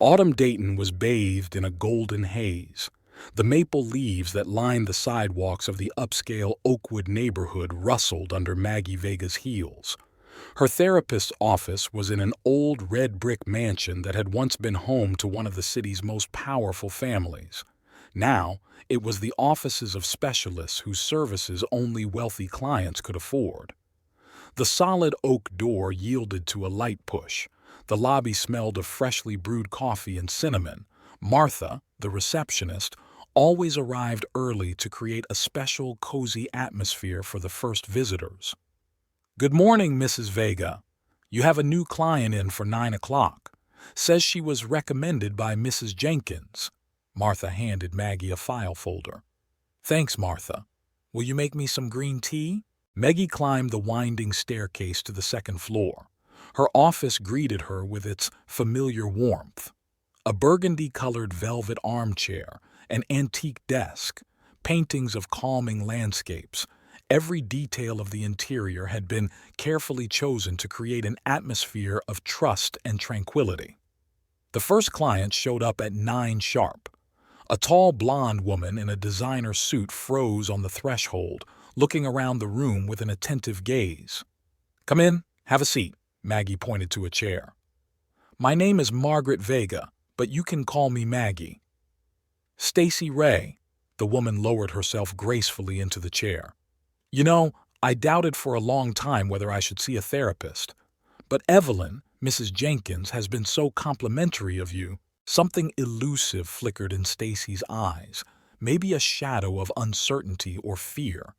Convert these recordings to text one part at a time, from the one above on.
Autumn Dayton was bathed in a golden haze. The maple leaves that lined the sidewalks of the upscale Oakwood neighborhood rustled under Maggie Vega's heels. Her therapist's office was in an old red brick mansion that had once been home to one of the city's most powerful families. Now, it was the offices of specialists whose services only wealthy clients could afford. The solid oak door yielded to a light push. The lobby smelled of freshly brewed coffee and cinnamon. Martha, the receptionist, always arrived early to create a special, cozy atmosphere for the first visitors. "Good morning, Mrs. Vega. You have a new client in for 9 o'clock. Says she was recommended by Mrs. Jenkins." Martha handed Maggie a file folder. "Thanks, Martha. Will you make me some green tea?" Maggie climbed the winding staircase to the second floor. Her office greeted her with its familiar warmth. A burgundy-colored velvet armchair, an antique desk, paintings of calming landscapes. Every detail of the interior had been carefully chosen to create an atmosphere of trust and tranquility. The first client showed up at 9 sharp. A tall blonde woman in a designer suit froze on the threshold, looking around the room with an attentive gaze. "Come in, have a seat," Maggie pointed to a chair. "My name is Margaret Vega, but you can call me Maggie." "Stacy Ray." The woman lowered herself gracefully into the chair. "You know, I doubted for a long time whether I should see a therapist. But Evelyn, Mrs. Jenkins, has been so complimentary of you." Something elusive flickered in Stacy's eyes, maybe a shadow of uncertainty or fear.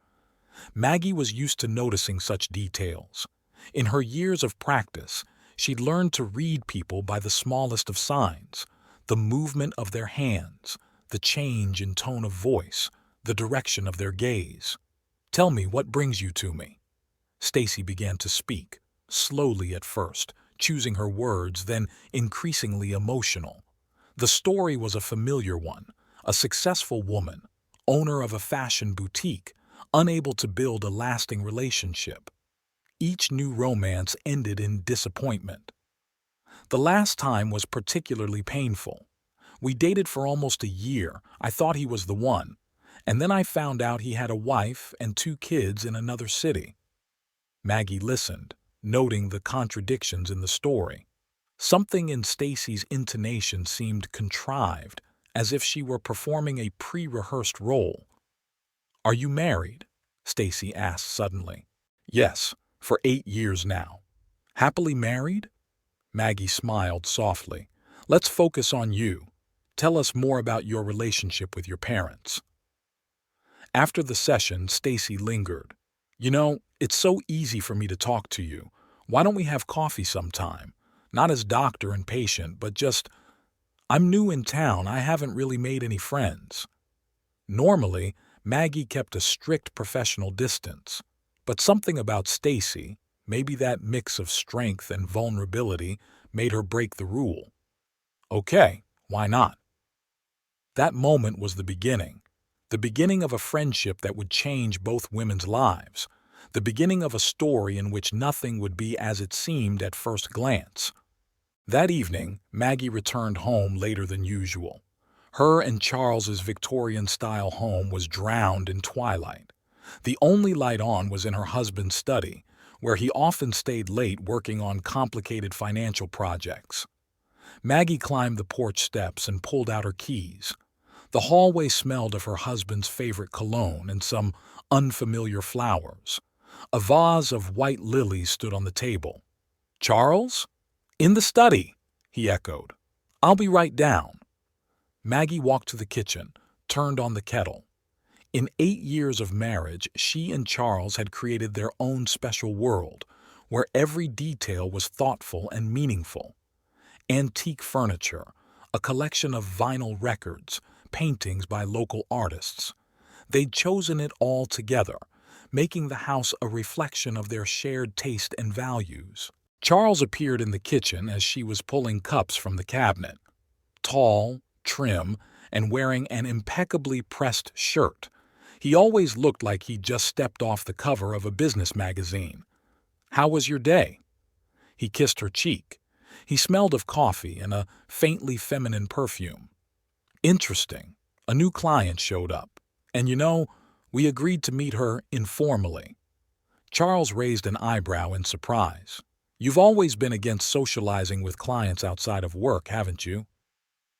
Maggie was used to noticing such details. In her years of practice, she'd learned to read people by the smallest of signs, the movement of their hands, the change in tone of voice, the direction of their gaze. "Tell me what brings you to me." Stacy began to speak, slowly at first, choosing her words, then increasingly emotional. The story was a familiar one, a successful woman, owner of a fashion boutique, unable to build a lasting relationship. Each new romance ended in disappointment. "The last time was particularly painful. We dated for almost a year. I thought he was the one. And then I found out he had a wife and 2 kids in another city." Maggie listened, noting the contradictions in the story. Something in Stacy's intonation seemed contrived, as if she were performing a pre-rehearsed role. "Are you married?" Stacy asked suddenly. "Yes, for 8 years now." "Happily married?" Maggie smiled softly. "Let's focus on you. Tell us more about your relationship with your parents." After the session, Stacy lingered. "You know, it's so easy for me to talk to you. Why don't we have coffee sometime? Not as doctor and patient, but just, I'm new in town. I haven't really made any friends." Normally, Maggie kept a strict professional distance, but something about Stacy, maybe that mix of strength and vulnerability, made her break the rule. "Okay, why not?" That moment was the beginning of a friendship that would change both women's lives, the beginning of a story in which nothing would be as it seemed at first glance. That evening, Maggie returned home later than usual. Her and Charles's Victorian-style home was drowned in twilight. The only light on was in her husband's study, where he often stayed late working on complicated financial projects. Maggie climbed the porch steps and pulled out her keys. The hallway smelled of her husband's favorite cologne and some unfamiliar flowers. A vase of white lilies stood on the table. "Charles?" "In the study," he echoed. "I'll be right down." Maggie walked to the kitchen, turned on the kettle. In 8 years of marriage, she and Charles had created their own special world, where every detail was thoughtful and meaningful. Antique furniture, a collection of vinyl records, paintings by local artists. They'd chosen it all together, making the house a reflection of their shared taste and values. Charles appeared in the kitchen as she was pulling cups from the cabinet. Tall, trim, and wearing an impeccably pressed shirt. He always looked like he'd just stepped off the cover of a business magazine. "How was your day?" He kissed her cheek. He smelled of coffee and a faintly feminine perfume. Interesting. A new client showed up. And we agreed to meet her informally. Charles raised an eyebrow in surprise. You've always been against socializing with clients outside of work, haven't you?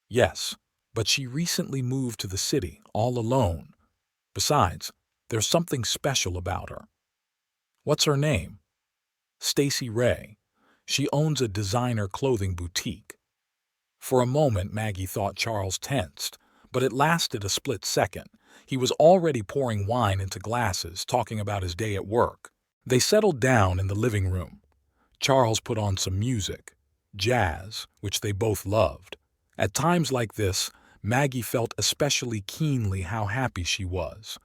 Yes, but she recently moved to the city, all alone. Besides, there's something special about her. What's her name? Stacy Ray. She owns a designer clothing boutique. For a moment, Maggie thought Charles tensed, but it lasted a split second. He was already pouring wine into glasses, talking about his day at work. They settled down in the living room. Charles put on some music, jazz, which they both loved. At times like this, Maggie felt especially keenly how happy she was.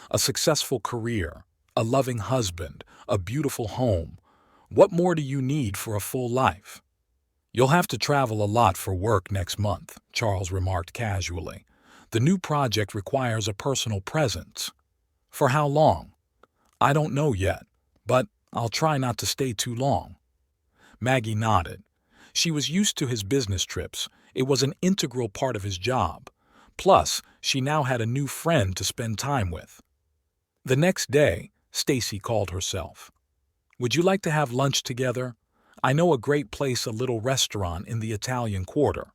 A successful career, a loving husband, a beautiful home. What more do you need for a full life? You'll have to travel a lot for work next month, Charles remarked casually. The new project requires a personal presence. For how long? I don't know yet, but I'll try not to stay too long. Maggie nodded. She was used to his business trips. It was an integral part of his job. Plus, she now had a new friend to spend time with. The next day, Stacy called herself. Would you like to have lunch together? I know a great place, a little restaurant in the Italian Quarter.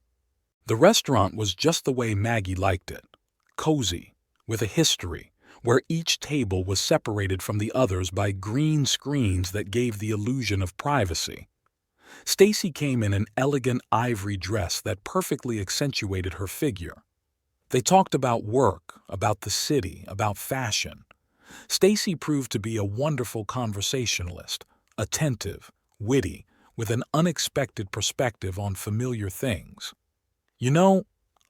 The restaurant was just the way Maggie liked it. Cozy, with a history, where each table was separated from the others by green screens that gave the illusion of privacy. Stacy came in an elegant ivory dress that perfectly accentuated her figure. They talked about work, about the city, about fashion. Stacy proved to be a wonderful conversationalist, attentive, witty, with an unexpected perspective on familiar things.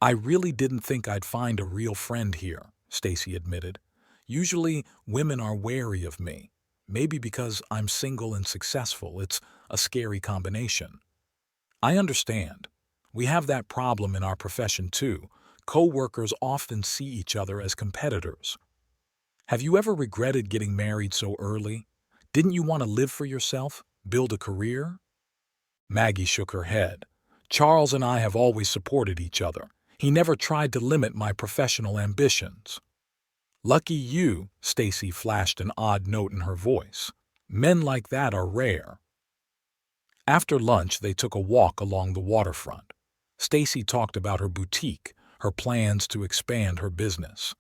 I really didn't think I'd find a real friend here, Stacy admitted. Usually, women are wary of me. Maybe because I'm single and successful. It's a scary combination. I understand. We have that problem in our profession too. Co-workers often see each other as competitors. Have you ever regretted getting married so early? Didn't you want to live for yourself, build a career? Maggie shook her head. Charles and I have always supported each other. He never tried to limit my professional ambitions. Lucky you, Stacy flashed an odd note in her voice. Men like that are rare. After lunch, they took a walk along the waterfront. Stacy talked about her boutique, her plans to expand her business.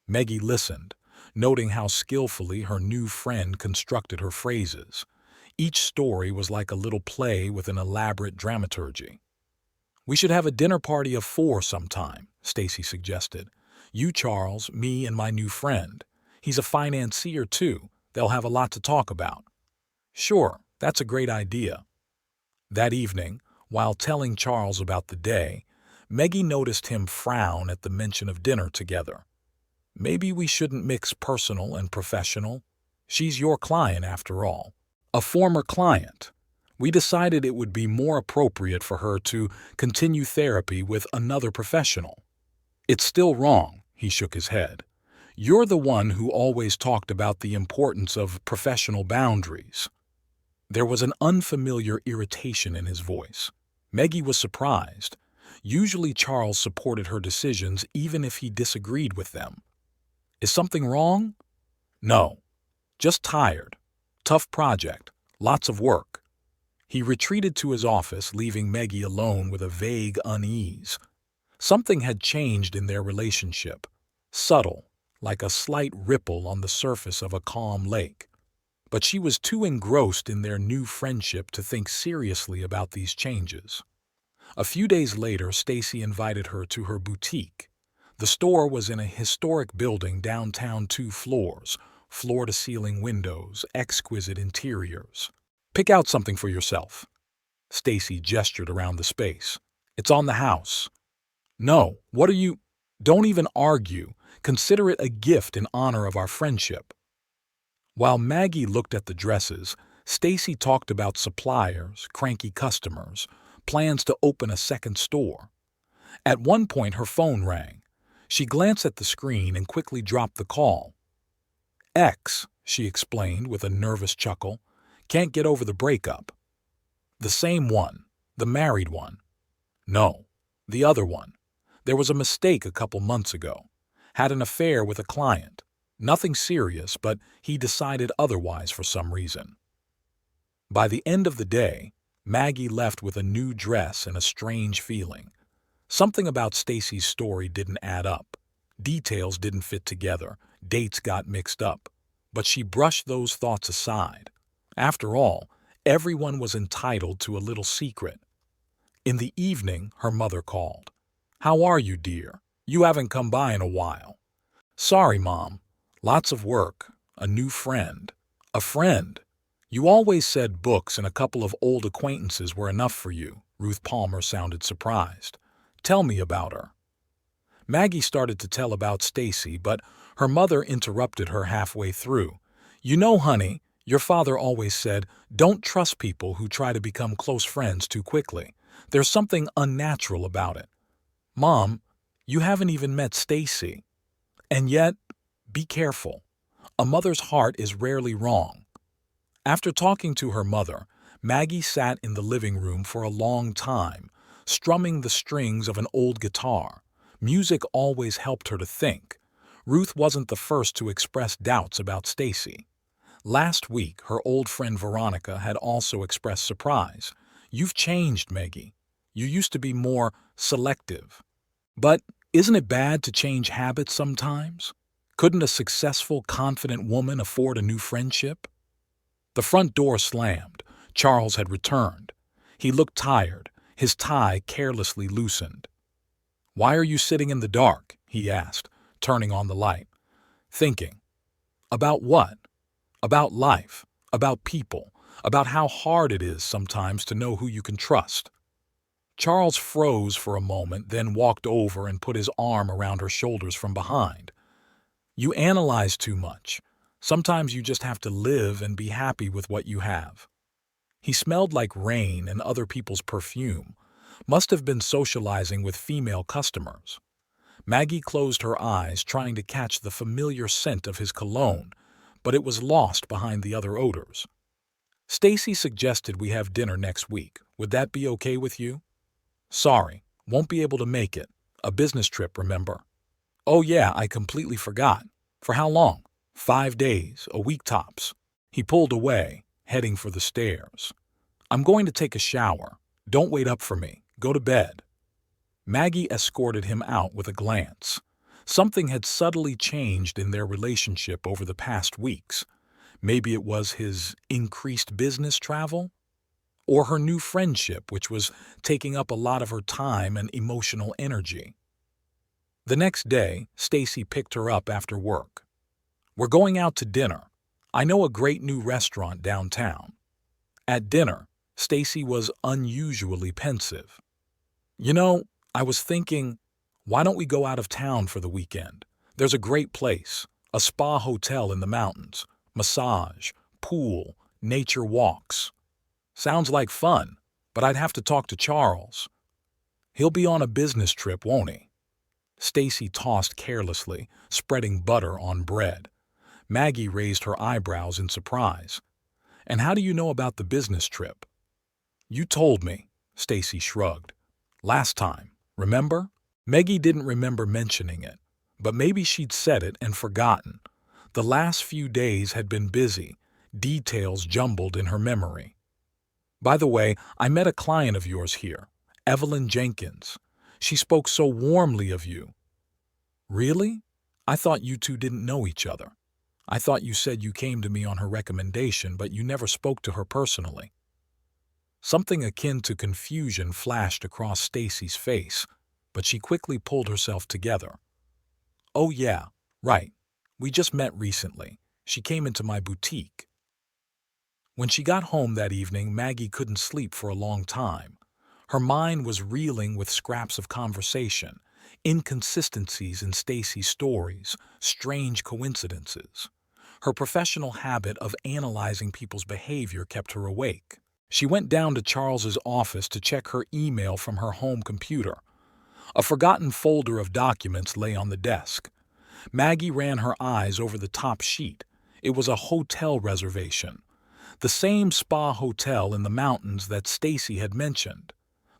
Maggie listened, noting how skillfully her new friend constructed her phrases. Each story was like a little play with an elaborate dramaturgy. We should have a dinner party of 4 sometime, Stacy suggested. You, Charles, me, and my new friend. He's a financier too. They'll have a lot to talk about. Sure, that's a great idea. That evening, while telling Charles about the day, Maggie noticed him frown at the mention of dinner together. Maybe we shouldn't mix personal and professional. She's your client after all. A former client. We decided it would be more appropriate for her to continue therapy with another professional. It's still wrong, he shook his head. You're the one who always talked about the importance of professional boundaries. There was an unfamiliar irritation in his voice. Maggie was surprised. Usually Charles supported her decisions even if he disagreed with them. Is something wrong? No. Just tired. Tough project. Lots of work. He retreated to his office, leaving Maggie alone with a vague unease. Something had changed in their relationship. Subtle, like a slight ripple on the surface of a calm lake. But she was too engrossed in their new friendship to think seriously about these changes. A few days later, Stacy invited her to her boutique. The store was in a historic building downtown, 2 floors, floor-to-ceiling windows, exquisite interiors. Pick out something for yourself. Stacy gestured around the space. It's on the house. No, what are you? Don't even argue. Consider it a gift in honor of our friendship. While Maggie looked at the dresses, Stacy talked about suppliers, cranky customers, plans to open a second store. At one point, her phone rang. She glanced at the screen and quickly dropped the call. X, she explained with a nervous chuckle. Can't get over the breakup. The same one. The married one. No, the other one. There was a mistake a couple months ago. Had an affair with a client. Nothing serious, but he decided otherwise for some reason. By the end of the day, Maggie left with a new dress and a strange feeling. Something about Stacy's story didn't add up. Details didn't fit together. Dates got mixed up. But she brushed those thoughts aside. After all, everyone was entitled to a little secret. In the evening, her mother called. "How are you, dear? You haven't come by in a while." "Sorry, Mom. Lots of work. A new friend." "A friend? You always said books and a couple of old acquaintances were enough for you." Ruth Palmer sounded surprised. "Tell me about her." Maggie started to tell about Stacy, but her mother interrupted her halfway through. "You know, honey, your father always said, don't trust people who try to become close friends too quickly. There's something unnatural about it." "Mom, you haven't even met Stacy. And yet, be careful. A mother's heart is rarely wrong." After talking to her mother, Maggie sat in the living room for a long time, strumming the strings of an old guitar. Music always helped her to think. Ruth wasn't the first to express doubts about Stacy. Last week, her old friend Veronica had also expressed surprise. "You've changed, Maggie. You used to be more selective." But isn't it bad to change habits sometimes? Couldn't a successful, confident woman afford a new friendship? The front door slammed. Charles had returned. He looked tired, his tie carelessly loosened. "Why are you sitting in the dark?" he asked, turning on the light. "Thinking." "About what?" "About life, about people, about how hard it is sometimes to know who you can trust." Charles froze for a moment, then walked over and put his arm around her shoulders from behind. "You analyze too much. Sometimes you just have to live and be happy with what you have." He smelled like rain and other people's perfume. Must have been socializing with female customers. Maggie closed her eyes, trying to catch the familiar scent of his cologne, but it was lost behind the other odors. "Stacy suggested we have dinner next week. Would that be okay with you?" "Sorry, won't be able to make it. A business trip, remember?" "Oh yeah, I completely forgot. For how long?" "5 days, a week tops." He pulled away, heading for the stairs. "I'm going to take a shower. Don't wait up for me. Go to bed." Maggie escorted him out with a glance. Something had subtly changed in their relationship over the past weeks. Maybe it was his increased business travel? Or her new friendship, which was taking up a lot of her time and emotional energy. The next day, Stacy picked her up after work. "We're going out to dinner. I know a great new restaurant downtown." At dinner, Stacy was unusually pensive. "You know, I was thinking, why don't we go out of town for the weekend? There's a great place, a spa hotel in the mountains, massage, pool, nature walks." "Sounds like fun, but I'd have to talk to Charles." "He'll be on a business trip, won't he?" Stacy tossed carelessly, spreading butter on bread. Maggie raised her eyebrows in surprise. "And how do you know about the business trip?" "You told me," Stacy shrugged. "Last time, remember?" Maggie didn't remember mentioning it, but maybe she'd said it and forgotten. The last few days had been busy, details jumbled in her memory. "By the way, I met a client of yours here, Evelyn Jenkins. She spoke so warmly of you." "Really? I thought you two didn't know each other. I thought you said you came to me on her recommendation, but you never spoke to her personally." Something akin to confusion flashed across Stacy's face, but she quickly pulled herself together. "Oh yeah, right. We just met recently. She came into my boutique." When she got home that evening, Maggie couldn't sleep for a long time. Her mind was reeling with scraps of conversation, inconsistencies in Stacy's stories, strange coincidences. Her professional habit of analyzing people's behavior kept her awake. She went down to Charles's office to check her email from her home computer. A forgotten folder of documents lay on the desk. Maggie ran her eyes over the top sheet. It was a hotel reservation. The same spa hotel in the mountains that Stacy had mentioned.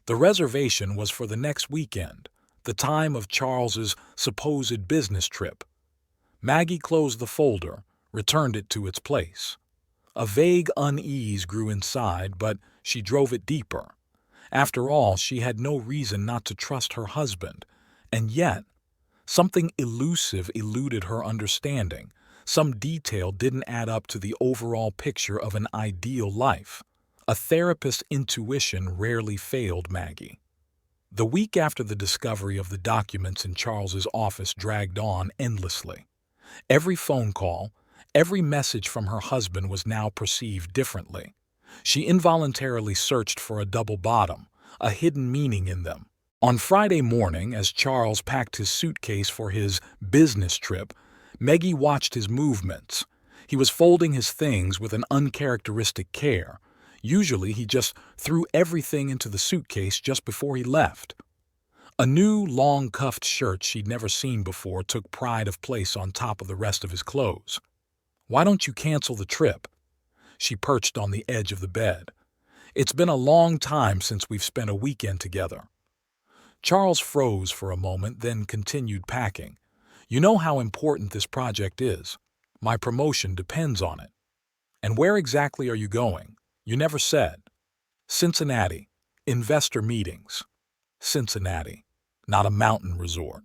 The reservation was for the next weekend, the time of Charles's supposed business trip. Maggie closed the folder, returned it to its place. A vague unease grew inside, but she drove it deeper. After all, she had no reason not to trust her husband, and yet, something elusive eluded her understanding. Some detail didn't add up to the overall picture of an ideal life. A therapist's intuition rarely failed Maggie. The week after the discovery of the documents in Charles's office dragged on endlessly. Every phone call, every message from her husband was now perceived differently. She involuntarily searched for a double bottom, a hidden meaning in them. On Friday morning, as Charles packed his suitcase for his business trip, Maggie watched his movements. He was folding his things with an uncharacteristic care. Usually, he just threw everything into the suitcase just before he left. A new, long-cuffed shirt she'd never seen before took pride of place on top of the rest of his clothes. "Why don't you cancel the trip?" She perched on the edge of the bed. "It's been a long time since we've spent a weekend together." Charles froze for a moment, then continued packing. "You know how important this project is. My promotion depends on it." "And where exactly are you going? You never said." "Cincinnati. Investor meetings." Cincinnati. Not a mountain resort.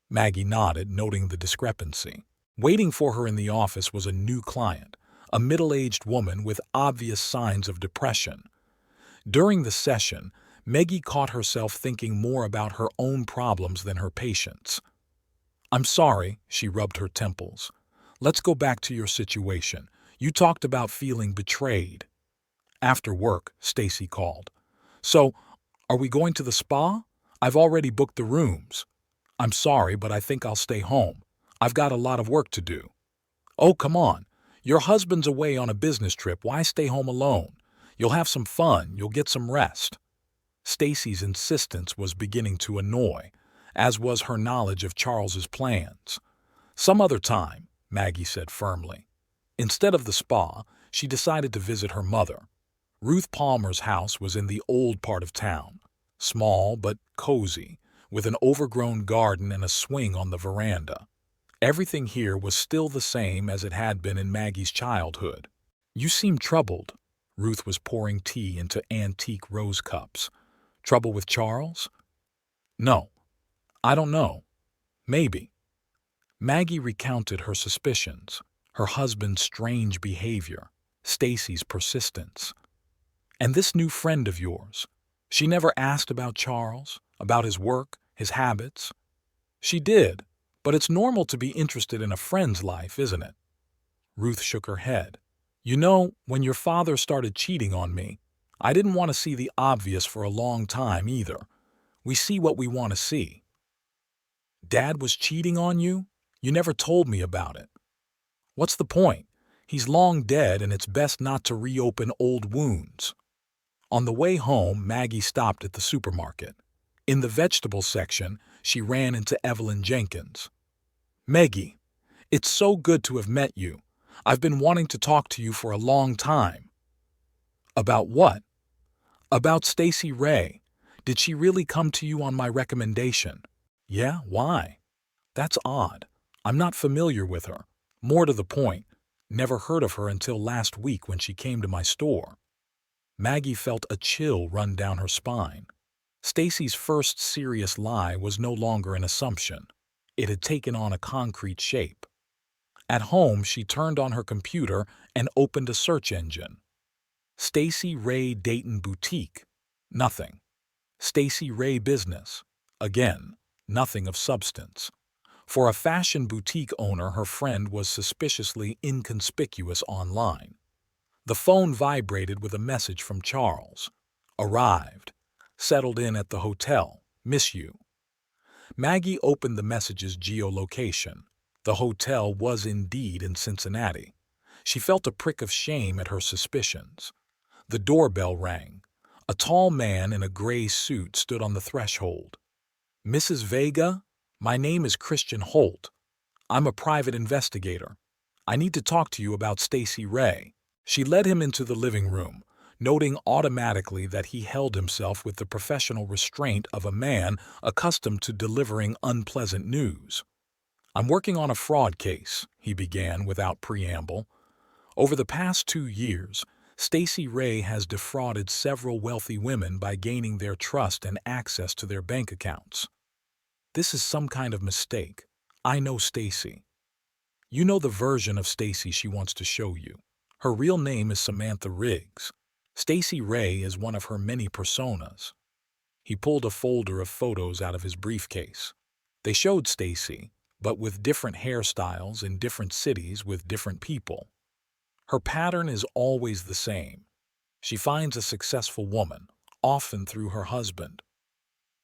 Maggie nodded, noting the discrepancy. Waiting for her in the office was a new client, a middle-aged woman with obvious signs of depression. During the session, Maggie caught herself thinking more about her own problems than her patient's. "I'm sorry," she rubbed her temples. "Let's go back to your situation. You talked about feeling betrayed." "After work," Stacy called. "So, are we going to the spa? I've already booked the rooms." "I'm sorry, but I think I'll stay home. I've got a lot of work to do." "Oh, come on. Your husband's away on a business trip. Why stay home alone? You'll have some fun. You'll get some rest." Stacy's insistence was beginning to annoy, as was her knowledge of Charles's plans. "Some other time," Maggie said firmly. Instead of the spa, she decided to visit her mother. Ruth Palmer's house was in the old part of town, small but cozy, with an overgrown garden and a swing on the veranda. Everything here was still the same as it had been in Maggie's childhood. "You seem troubled." Ruth was pouring tea into antique rose cups. "Trouble with Charles?" "No. I don't know. Maybe." Maggie recounted her suspicions, her husband's strange behavior, Stacy's persistence. "And this new friend of yours, she never asked about Charles, about his work, his habits?" "She did, but it's normal to be interested in a friend's life, isn't it?" Ruth shook her head. "You know, when your father started cheating on me, I didn't want to see the obvious for a long time either. We see what we want to see." "Dad was cheating on you? You never told me about it." "What's the point? He's long dead and it's best not to reopen old wounds." On the way home, Maggie stopped at the supermarket. In the vegetable section, she ran into Evelyn Jenkins. "Maggie, it's so good to have met you. I've been wanting to talk to you for a long time." "About what?" "About Stacy Ray. Did she really come to you on my recommendation?" "Yeah, why?" "That's odd. I'm not familiar with her. More to the point, never heard of her until last week when she came to my store." Maggie felt a chill run down her spine. Stacy's first serious lie was no longer an assumption. It had taken on a concrete shape. At home, she turned on her computer and opened a search engine. Stacy Ray Dayton Boutique. Nothing. Stacy Ray Business. Again, nothing of substance. For a fashion boutique owner, her friend was suspiciously inconspicuous online. The phone vibrated with a message from Charles. "Arrived. Settled in at the hotel. Miss you." Maggie opened the message's geolocation. The hotel was indeed in Cincinnati. She felt a prick of shame at her suspicions. The doorbell rang. A tall man in a gray suit stood on the threshold. "Mrs. Vega, my name is Christian Holt. I'm a private investigator. I need to talk to you about Stacy Ray." She led him into the living room. noting automatically that he held himself with the professional restraint of a man accustomed to delivering unpleasant news. "I'm working on a fraud case," he began without preamble. "Over the past 2 years, Stacey Ray has defrauded several wealthy women by gaining their trust and access to their bank accounts. This is some kind of mistake. I know Stacey. You know the version of Stacey she wants to show you. Her real name is Samantha Riggs. Stacey Ray is one of her many personas." He pulled a folder of photos out of his briefcase. They showed Stacey, but with different hairstyles in different cities with different people. Her pattern is always the same. She finds a successful woman, often through her husband.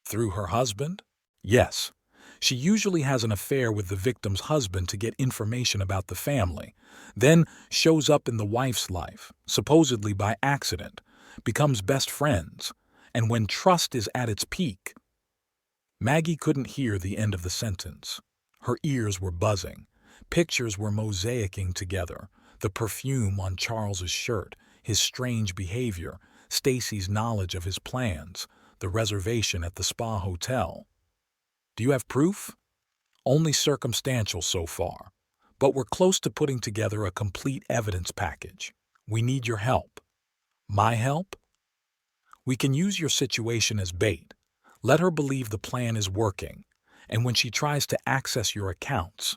Through her husband? Yes. She usually has an affair with the victim's husband to get information about the family, then shows up in the wife's life, supposedly by accident, becomes best friends, and when trust is at its peak. Maggie couldn't hear the end of the sentence. Her ears were buzzing. Pictures were mosaicing together. The perfume on Charles's shirt, his strange behavior, Stacey's knowledge of his plans, the reservation at the spa hotel. "Do you have proof?" "Only circumstantial so far. But we're close to putting together a complete evidence package. We need your help." "My help?" "We can use your situation as bait. Let her believe the plan is working. And when she tries to access your accounts—"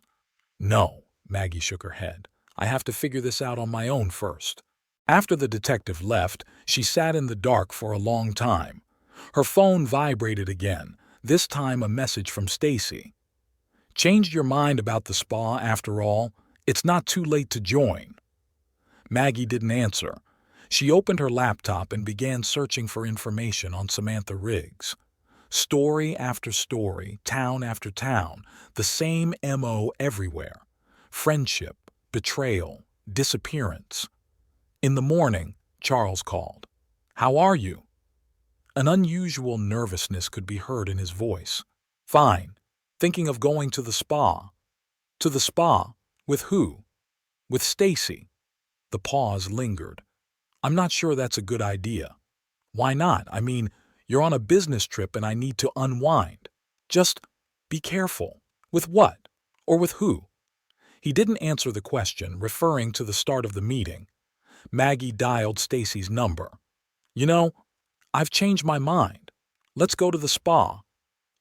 "No," Maggie shook her head. "I have to figure this out on my own first." After the detective left, she sat in the dark for a long time. Her phone vibrated again, this time a message from Stacey. "Changed your mind about the spa after all? It's not too late to join." Maggie didn't answer. She opened her laptop and began searching for information on Samantha Riggs. Story after story, town after town, the same MO everywhere. Friendship, betrayal, disappearance. In the morning, Charles called. "How are you?" An unusual nervousness could be heard in his voice. "Fine. Thinking of going to the spa." "To the spa? With who?" "With Stacey." The pause lingered. "I'm not sure that's a good idea." "Why not? I mean, you're on a business trip and I need to unwind." "Just be careful." "With what? Or with who?" He didn't answer the question, referring to the start of the meeting. Maggie dialed Stacey's number. "You know, I've changed my mind. Let's go to the spa."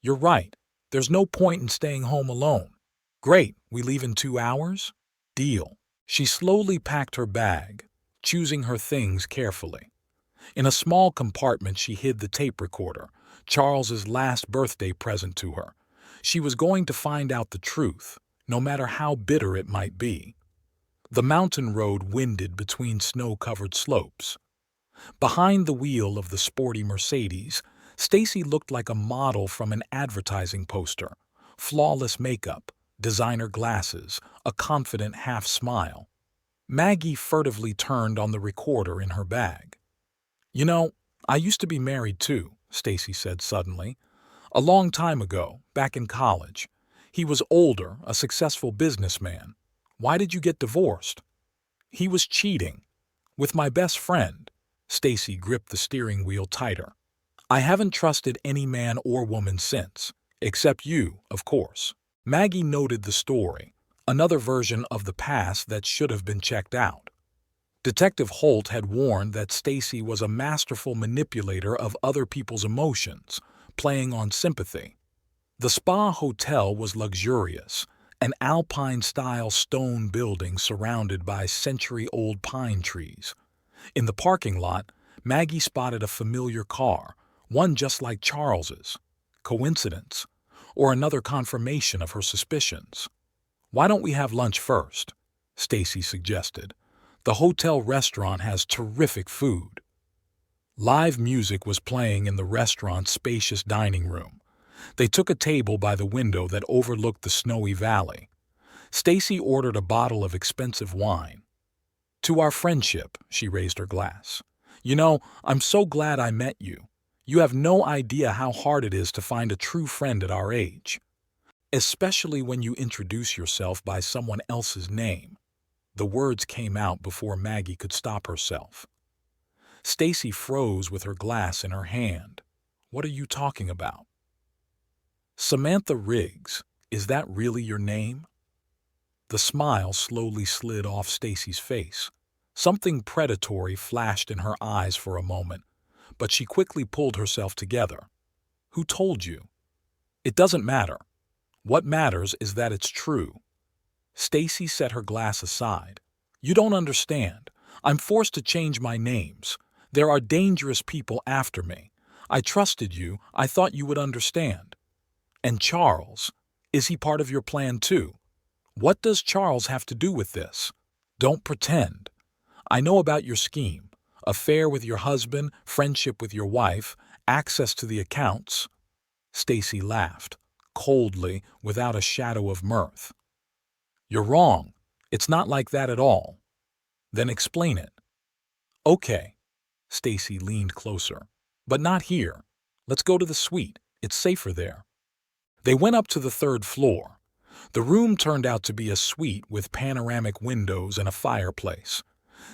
"You're right. There's no point in staying home alone." "Great. We leave in 2 hours?" "Deal." She slowly packed her bag, choosing her things carefully. In a small compartment she hid the tape recorder, Charles's last birthday present to her. She was going to find out the truth, no matter how bitter it might be. The mountain road winded between snow-covered slopes. Behind the wheel of the sporty Mercedes, Stacey looked like a model from an advertising poster. Flawless makeup, designer glasses, a confident half-smile. Maggie furtively turned on the recorder in her bag. "You know, I used to be married too," Stacey said suddenly. "A long time ago, back in college. He was older, a successful businessman. Why did you get divorced?" "He was cheating. With my best friend." Stacey gripped the steering wheel tighter. "I haven't trusted any man or woman since. Except you, of course." Maggie noted the story, another version of the past that should have been checked out. Detective Holt had warned that Stacey was a masterful manipulator of other people's emotions, playing on sympathy. The spa hotel was luxurious, an Alpine-style stone building surrounded by century-old pine trees. In the parking lot, Maggie spotted a familiar car, one just like Charles's. Coincidence? Or another confirmation of her suspicions? "Why don't we have lunch first?" Stacey suggested. "The hotel restaurant has terrific food." Live music was playing in the restaurant's spacious dining room. They took a table by the window that overlooked the snowy valley. Stacey ordered a bottle of expensive wine. "To our friendship," she raised her glass. "You know, I'm so glad I met you. You have no idea how hard it is to find a true friend at our age. Especially when you introduce yourself by someone else's name." The words came out before Maggie could stop herself. Stacy froze with her glass in her hand. What are you talking about? Samantha Riggs, is that really your name? The smile slowly slid off Stacy's face. Something predatory flashed in her eyes for a moment, but she quickly pulled herself together. Who told you? It doesn't matter. What matters is that it's true. Stacy set her glass aside. You don't understand. I'm forced to change my names. There are dangerous people after me. I trusted you. I thought you would understand. And Charles, is he part of your plan too? What does Charles have to do with this? Don't pretend. I know about your scheme. Affair with your husband, friendship with your wife, access to the accounts. Stacy laughed, coldly, without a shadow of mirth. You're wrong. It's not like that at all. Then explain it. Okay. Stacy leaned closer. But not here. Let's go to the suite. It's safer there. They went up to the third floor. The room turned out to be a suite with panoramic windows and a fireplace.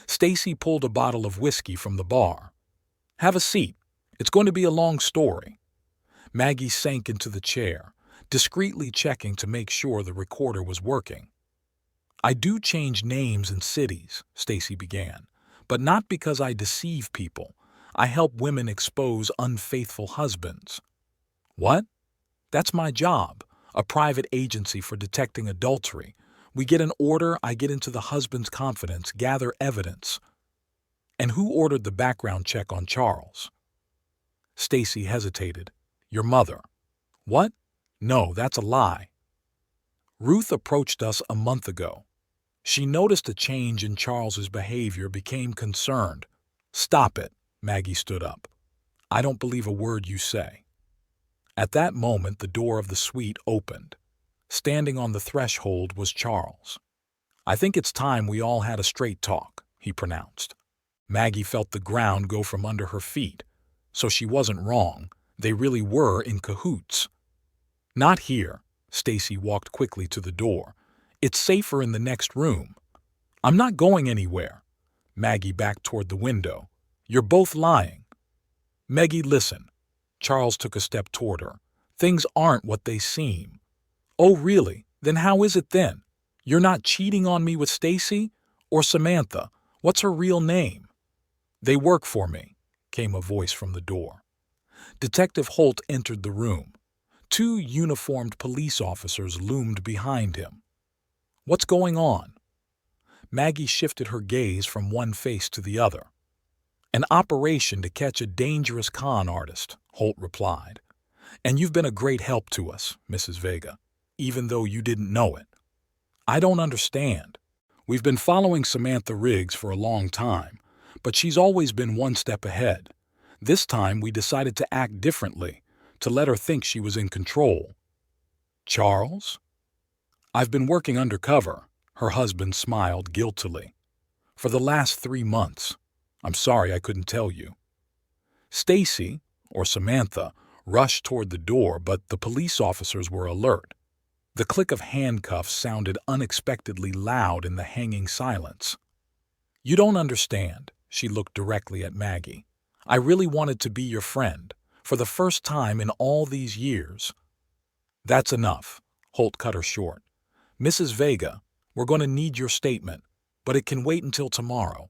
Stacy pulled a bottle of whiskey from the bar. Have a seat. It's going to be a long story. Maggie sank into the chair, discreetly checking to make sure the recorder was working. I do change names and cities, Stacy began, but not because I deceive people. I help women expose unfaithful husbands. What? That's my job, a private agency for detecting adultery. We get an order, I get into the husband's confidence, gather evidence. And who ordered the background check on Charles? Stacy hesitated. Your mother. What? No, that's a lie. Ruth approached us a month ago. She noticed a change in Charles's behavior, became concerned. Stop it, Maggie stood up. I don't believe a word you say. At that moment, the door of the suite opened. Standing on the threshold was Charles. I think it's time we all had a straight talk, he pronounced. Maggie felt the ground go from under her feet. So she wasn't wrong. They really were in cahoots. Not here. Stacy walked quickly to the door. It's safer in the next room. I'm not going anywhere. Maggie backed toward the window. You're both lying. Maggie, listen. Charles took a step toward her. Things aren't what they seem. Oh, really? Then how is it then? You're not cheating on me with Stacy? Or Samantha? What's her real name? They work for me, came a voice from the door. Detective Holt entered the room. 2 uniformed police officers loomed behind him. What's going on? Maggie shifted her gaze from one face to the other. An operation to catch a dangerous con artist, Holt replied. And you've been a great help to us, Mrs. Vega, even though you didn't know it. I don't understand. We've been following Samantha Riggs for a long time, but she's always been one step ahead. This time we decided to act differently, to let her think she was in control. Charles? I've been working undercover, her husband smiled guiltily. For the last 3 months. I'm sorry I couldn't tell you. Stacy, or Samantha, rushed toward the door, but the police officers were alert. The click of handcuffs sounded unexpectedly loud in the hanging silence. You don't understand, she looked directly at Maggie. I really wanted to be your friend, for the first time in all these years. That's enough, Holt cut her short. Mrs. Vega, we're going to need your statement, but it can wait until tomorrow.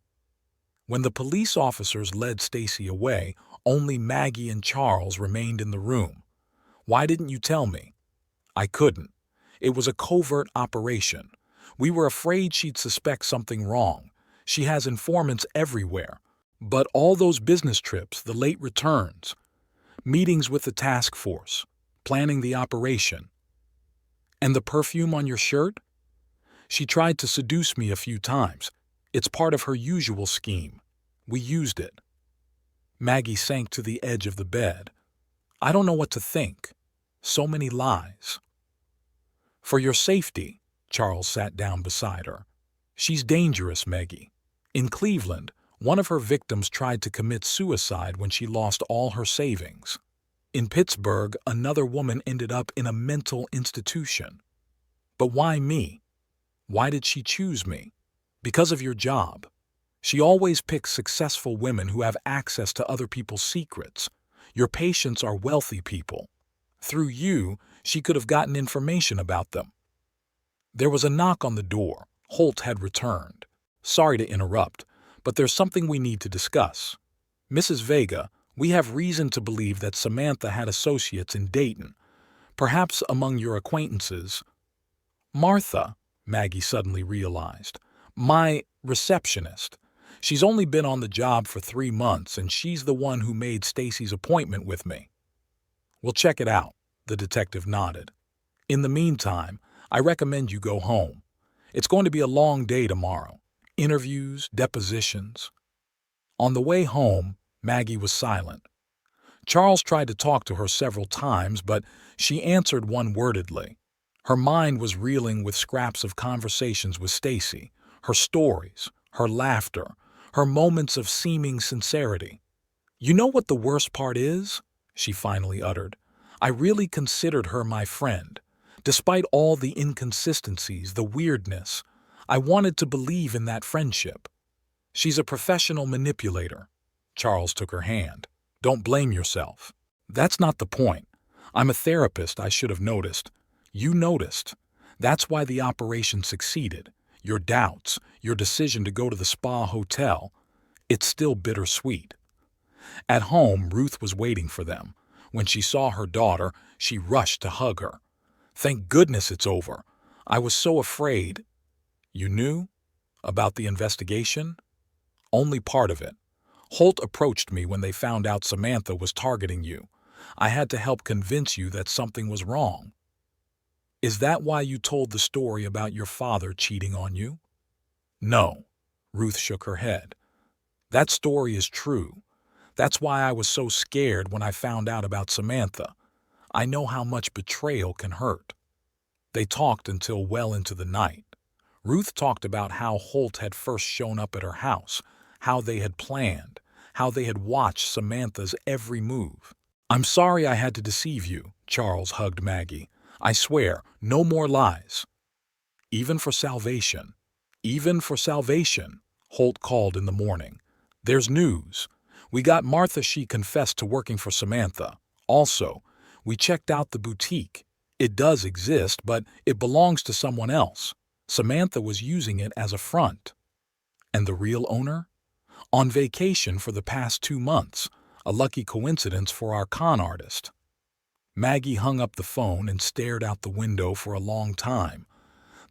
When the police officers led Stacy away, only Maggie and Charles remained in the room. Why didn't you tell me? I couldn't. It was a covert operation. We were afraid she'd suspect something wrong. She has informants everywhere. But all those business trips, the late returns, meetings with the task force, planning the operation. And the perfume on your shirt? She tried to seduce me a few times. It's part of her usual scheme. We used it. Maggie sank to the edge of the bed. I don't know what to think. So many lies. For your safety, Charles sat down beside her. She's dangerous, Maggie. In Cleveland, one of her victims tried to commit suicide when she lost all her savings. In Pittsburgh, another woman ended up in a mental institution. But why me? Why did she choose me? Because of your job. She always picks successful women who have access to other people's secrets. Your patients are wealthy people. Through you, she could have gotten information about them. There was a knock on the door. Holt had returned. Sorry to interrupt, but there's something we need to discuss. Mrs. Vega, we have reason to believe that Samantha had associates in Dayton, perhaps among your acquaintances. Martha, Maggie suddenly realized. My receptionist. She's only been on the job for 3 months, and she's the one who made Stacy's appointment with me. We'll check it out, the detective nodded. In the meantime, I recommend you go home. It's going to be a long day tomorrow. Interviews, depositions. On the way home, Maggie was silent. Charles tried to talk to her several times, but she answered one-wordedly. Her mind was reeling with scraps of conversations with Stacy, her stories, her laughter, her moments of seeming sincerity. You know what the worst part is? She finally uttered. I really considered her my friend. Despite all the inconsistencies, the weirdness, I wanted to believe in that friendship. She's a professional manipulator. Charles took her hand. Don't blame yourself. That's not the point. I'm a therapist, I should have noticed. You noticed. That's why the operation succeeded. Your doubts, your decision to go to the spa hotel, it's still bittersweet. At home, Ruth was waiting for them. When she saw her daughter, she rushed to hug her. Thank goodness it's over. I was so afraid. You knew? About the investigation? Only part of it. Holt approached me when they found out Samantha was targeting you. I had to help convince you that something was wrong. Is that why you told the story about your father cheating on you? No. Ruth shook her head. That story is true. That's why I was so scared when I found out about Samantha. I know how much betrayal can hurt. They talked until well into the night. Ruth talked about how Holt had first shown up at her house, how they had planned, how they had watched Samantha's every move. I'm sorry I had to deceive you, Charles hugged Maggie. I swear, no more lies. Even for salvation. Even for salvation, Holt called in the morning. There's news. We got Martha. She confessed to working for Samantha. Also, we checked out the boutique. It does exist, but it belongs to someone else. Samantha was using it as a front. And the real owner? On vacation for the past 2 months. A lucky coincidence for our con artist. Maggie hung up the phone and stared out the window for a long time.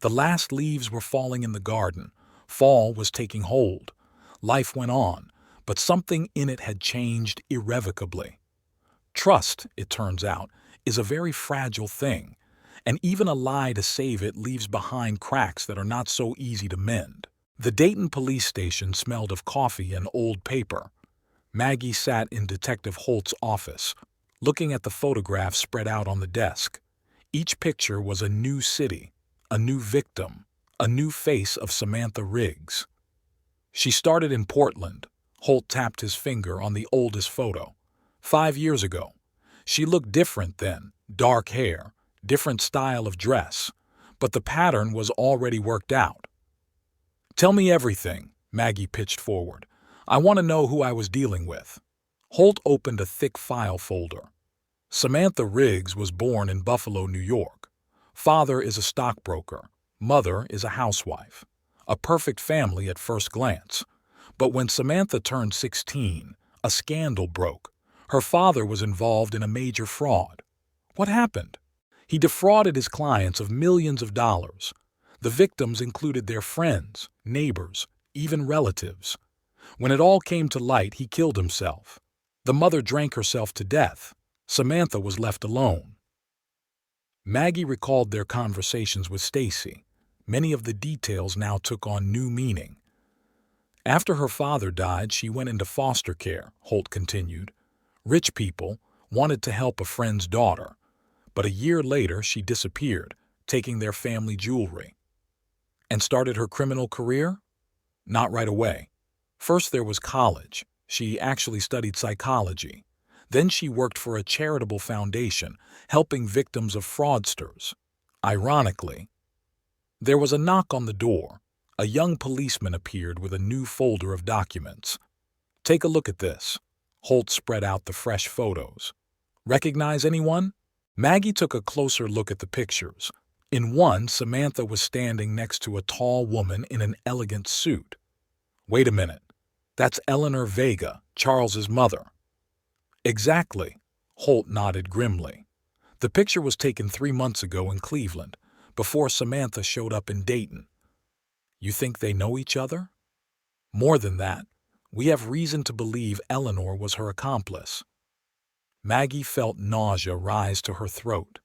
The last leaves were falling in the garden. Fall was taking hold. Life went on, but something in it had changed irrevocably. Trust, it turns out, is a very fragile thing, and even a lie to save it leaves behind cracks that are not so easy to mend. The Dayton police station smelled of coffee and old paper. Maggie sat in Detective Holt's office, looking at the photographs spread out on the desk. Each picture was a new city, a new victim, a new face of Samantha Riggs. She started in Portland. Holt tapped his finger on the oldest photo. 5 years ago. She looked different then, dark hair, different style of dress, but the pattern was already worked out. Tell me everything, Maggie pitched forward. I want to know who I was dealing with. Holt opened a thick file folder. Samantha Riggs was born in Buffalo, New York. Father is a stockbroker. Mother is a housewife. A perfect family at first glance. But when Samantha turned 16, a scandal broke. Her father was involved in a major fraud. What happened? He defrauded his clients of millions of dollars. The victims included their friends, neighbors, even relatives. When it all came to light, he killed himself. The mother drank herself to death. Samantha was left alone. Maggie recalled their conversations with Stacy. Many of the details now took on new meaning. After her father died, she went into foster care, Holt continued. Rich people wanted to help a friend's daughter, but a year later she disappeared, taking their family jewelry. And started her criminal career? Not right away. First there was college. She actually studied psychology. Then she worked for a charitable foundation, helping victims of fraudsters. Ironically, there was a knock on the door. A young policeman appeared with a new folder of documents. "Take a look at this." Holt spread out the fresh photos. "Recognize anyone?" Maggie took a closer look at the pictures. In one, Samantha was standing next to a tall woman in an elegant suit. "Wait a minute. That's Eleanor Vega, Charles's mother." "Exactly." Holt nodded grimly. "The picture was taken 3 months ago in Cleveland, before Samantha showed up in Dayton." "You think they know each other?" "More than that. We have reason to believe Eleanor was her accomplice." Maggie felt nausea rise to her throat.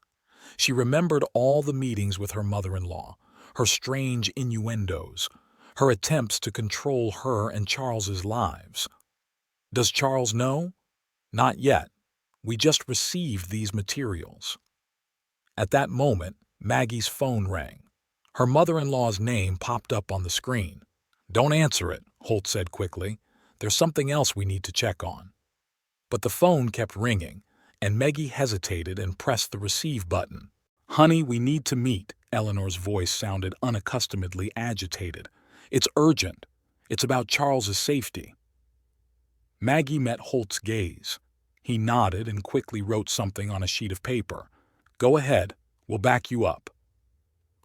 She remembered all the meetings with her mother-in-law, her strange innuendos, her attempts to control her and Charles's lives. "Does Charles know?" "Not yet. We just received these materials." At that moment, Maggie's phone rang. Her mother-in-law's name popped up on the screen. "Don't answer it," Holt said quickly. "There's something else we need to check on." But the phone kept ringing, and Maggie hesitated and pressed the receive button. "Honey, we need to meet." Eleanor's voice sounded unaccustomedly agitated. "It's urgent. It's about Charles's safety." Maggie met Holt's gaze. He nodded and quickly wrote something on a sheet of paper. "Go ahead. We'll back you up."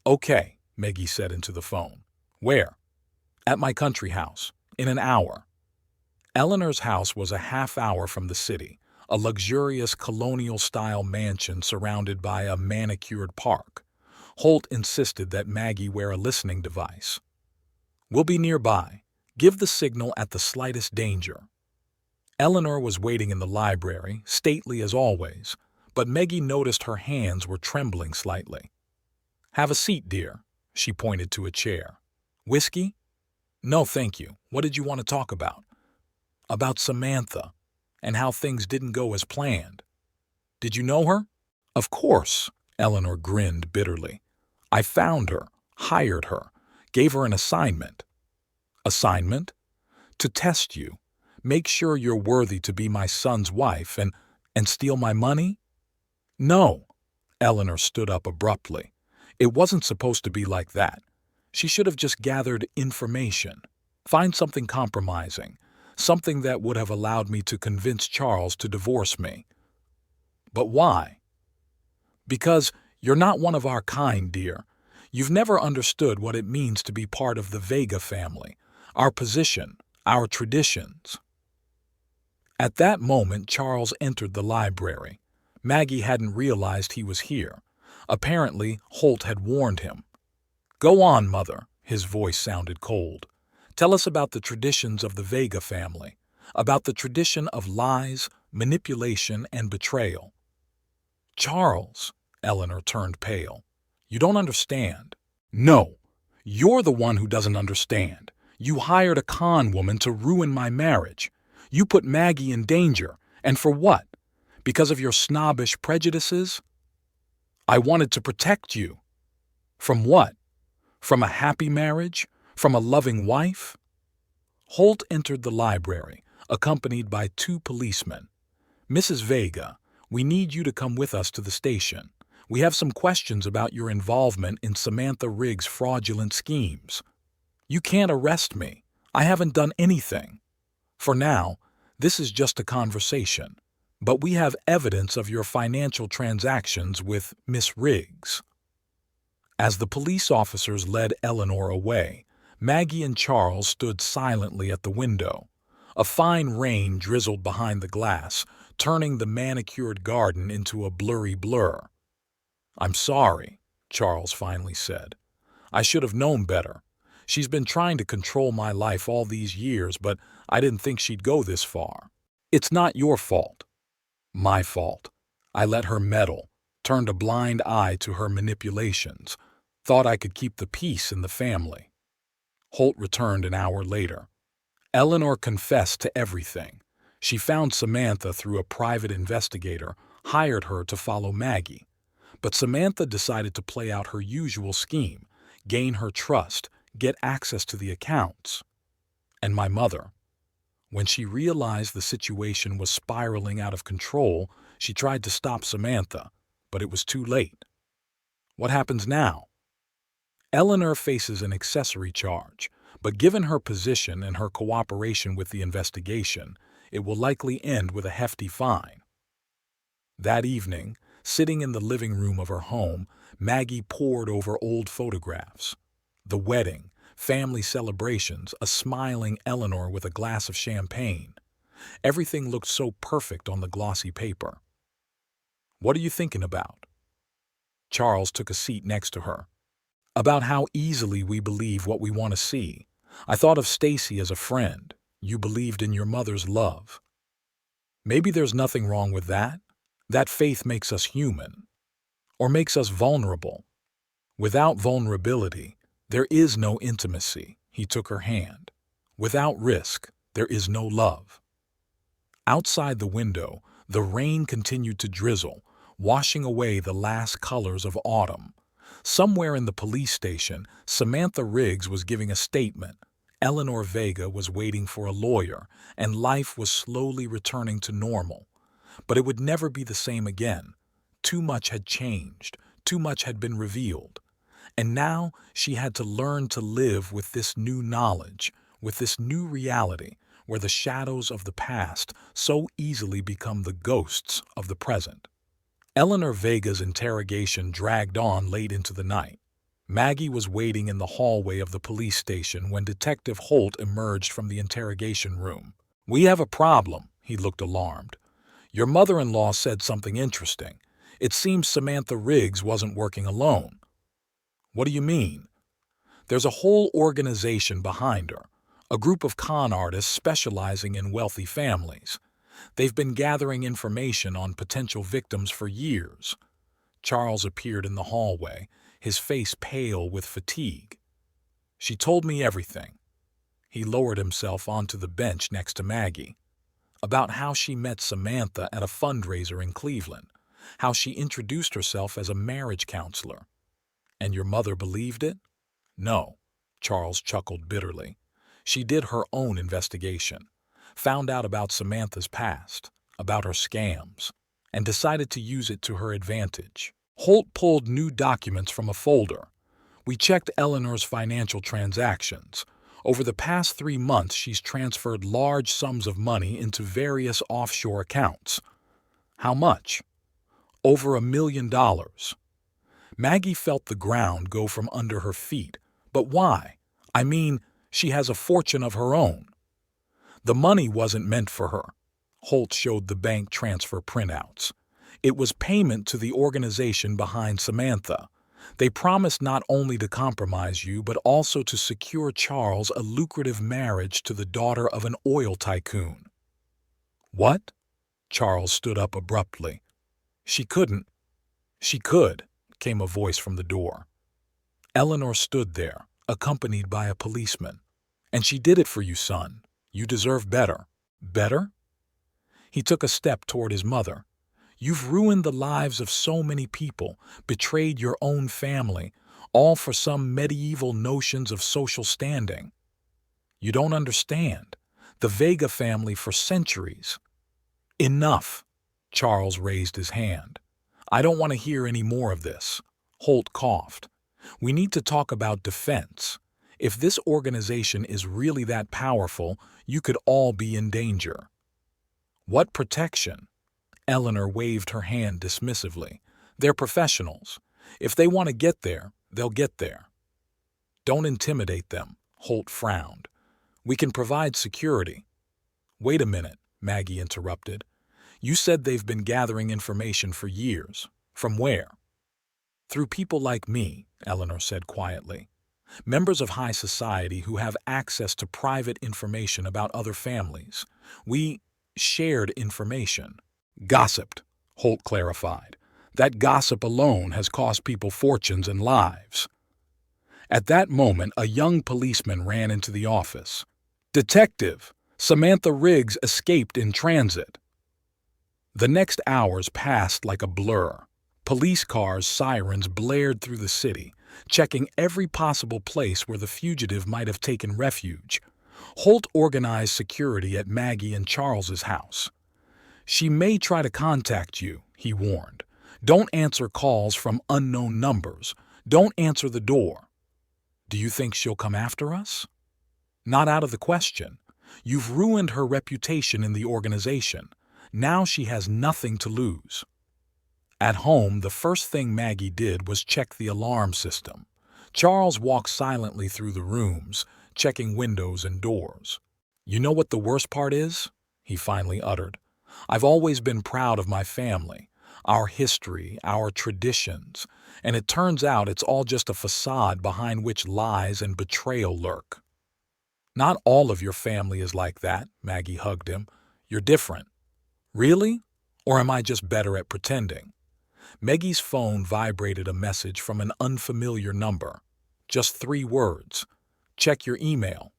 "Okay," Maggie said into the phone. "Where?" "At my country house. In an hour." Eleanor's house was a half-hour from the city, a luxurious colonial-style mansion surrounded by a manicured park. Holt insisted that Maggie wear a listening device. "We'll be nearby. Give the signal at the slightest danger." Eleanor was waiting in the library, stately as always, but Maggie noticed her hands were trembling slightly. "Have a seat, dear." She pointed to a chair. "Whiskey?" "No, thank you. What did you want to talk about?" "About Samantha, and how things didn't go as planned." "Did you know her?" "Of course," Eleanor grinned bitterly. "I found her, hired her, gave her an assignment." "Assignment?" "To test you. Make sure you're worthy to be my son's wife and steal my money?" "No." Eleanor stood up abruptly. "It wasn't supposed to be like that. She should have just gathered information. Find something compromising. Something that would have allowed me to convince Charles to divorce me." "But why?" "Because you're not one of our kind, dear. You've never understood what it means to be part of the Vega family, our position, our traditions." At that moment, Charles entered the library. Maggie hadn't realized he was here. Apparently, Holt had warned him. "Go on, Mother." His voice sounded cold. "Tell us about the traditions of the Vega family, about the tradition of lies, manipulation, and betrayal." "Charles," Eleanor turned pale. "You don't understand." "No, you're the one who doesn't understand. You hired a con woman to ruin my marriage. You put Maggie in danger, and for what? Because of your snobbish prejudices?" "I wanted to protect you." "From what? From a happy marriage? From a loving wife?" Holt entered the library, accompanied by 2 policemen. "Mrs. Vega, we need you to come with us to the station. We have some questions about your involvement in Samantha Riggs' fraudulent schemes." "You can't arrest me. I haven't done anything. For now, this is just a conversation. But we have evidence of your financial transactions with Miss Riggs." As the police officers led Eleanor away, Maggie and Charles stood silently at the window. A fine rain drizzled behind the glass, turning the manicured garden into a blurry blur. "I'm sorry," Charles finally said. "I should have known better. She's been trying to control my life all these years, but I didn't think she'd go this far. It's not your fault." "My fault. I let her meddle, turned a blind eye to her manipulations, thought I could keep the peace in the family." Holt returned an hour later. Eleanor confessed to everything. She found Samantha through a private investigator, hired her to follow Maggie. But Samantha decided to play out her usual scheme, gain her trust, get access to the accounts. And my mother. When she realized the situation was spiraling out of control, she tried to stop Samantha, but it was too late. "What happens now?" Eleanor faces an accessory charge, but given her position and her cooperation with the investigation, it will likely end with a hefty fine. That evening, sitting in the living room of her home, Maggie pored over old photographs. The wedding, family celebrations, a smiling Eleanor with a glass of champagne. Everything looked so perfect on the glossy paper. "What are you thinking about?" Charles took a seat next to her. "About how easily we believe what we want to see. I thought of Stacy as a friend. You believed in your mother's love. Maybe there's nothing wrong with that. That faith makes us human, or makes us vulnerable. Without vulnerability, there is no intimacy." He took her hand. "Without risk, there is no love." Outside the window, the rain continued to drizzle, washing away the last colors of autumn. Somewhere in the police station, Samantha Riggs was giving a statement. Eleanor Vega was waiting for a lawyer, and life was slowly returning to normal. But it would never be the same again. Too much had changed. Too much had been revealed. And now she had to learn to live with this new knowledge, with this new reality, where the shadows of the past so easily become the ghosts of the present. Eleanor Vega's interrogation dragged on late into the night. Maggie was waiting in the hallway of the police station when Detective Holt emerged from the interrogation room. "We have a problem," he looked alarmed. "Your mother-in-law said something interesting. It seems Samantha Riggs wasn't working alone." "What do you mean?" "There's a whole organization behind her, a group of con artists specializing in wealthy families. They've been gathering information on potential victims for years." Charles appeared in the hallway, his face pale with fatigue. "She told me everything." He lowered himself onto the bench next to Maggie. "About how she met Samantha at a fundraiser in Cleveland, how she introduced herself as a marriage counselor. And your mother believed it?" "No," Charles chuckled bitterly. "She did her own investigation, found out about Samantha's past, about her scams, and decided to use it to her advantage." Holt pulled new documents from a folder. "We checked Eleanor's financial transactions. Over the past 3 months, she's transferred large sums of money into various offshore accounts." "How much?" "Over $1 million. Maggie felt the ground go from under her feet. "But why? I mean, she has a fortune of her own." "The money wasn't meant for her." Holt showed the bank transfer printouts. "It was payment to the organization behind Samantha. They promised not only to compromise you, but also to secure Charles a lucrative marriage to the daughter of an oil tycoon." "What?" Charles stood up abruptly. "She couldn't." "She could," came a voice from the door. Eleanor stood there, accompanied by a policeman. "And she did it for you, son. You deserve better." "Better?" He took a step toward his mother. "You've ruined the lives of so many people, betrayed your own family, all for some medieval notions of social standing. You don't understand. The Vega family for centuries—" "Enough!" Charles raised his hand. "I don't want to hear any more of this." Holt coughed. "We need to talk about defense. If this organization is really that powerful, you could all be in danger." "What protection?" Eleanor waved her hand dismissively. "They're professionals. If they want to get there, they'll get there." "Don't intimidate them," Holt frowned. "We can provide security." "Wait a minute," Maggie interrupted. "You said they've been gathering information for years. From where?" "Through people like me," Eleanor said quietly. "Members of high society who have access to private information about other families. We shared information." "Gossiped," Holt clarified. "That gossip alone has cost people fortunes and lives." At that moment, a young policeman ran into the office. "Detective, Samantha Riggs escaped in transit." The next hours passed like a blur. Police cars' sirens blared through the city, checking every possible place where the fugitive might have taken refuge. Holt organized security at Maggie and Charles's house. "She may try to contact you," he warned. "Don't answer calls from unknown numbers. Don't answer the door." Do you think she'll come after us? Not out of the question. You've ruined her reputation in the organization. Now she has nothing to lose. At home, the first thing Maggie did was check the alarm system. Charles walked silently through the rooms, checking windows and doors. You know what the worst part is? He finally uttered. I've always been proud of my family, our history, our traditions, and it turns out it's all just a facade behind which lies and betrayal lurk. Not all of your family is like that, Maggie hugged him. You're different. Really? Or am I just better at pretending? Maggie's phone vibrated a message from an unfamiliar number. Just 3 words. Check your email.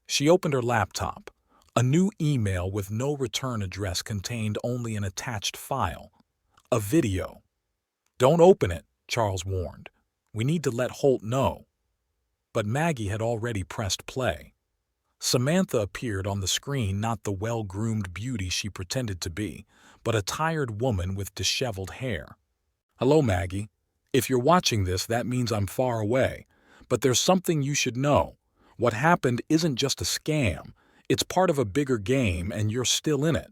She opened her laptop. A new email with no return address contained only an attached file. A video. Don't open it, Charles warned. We need to let Holt know. But Maggie had already pressed play. Samantha appeared on the screen, not the well-groomed beauty she pretended to be, but a tired woman with disheveled hair. Hello, Maggie. If you're watching this, that means I'm far away. But there's something you should know. What happened isn't just a scam. It's part of a bigger game, and you're still in it.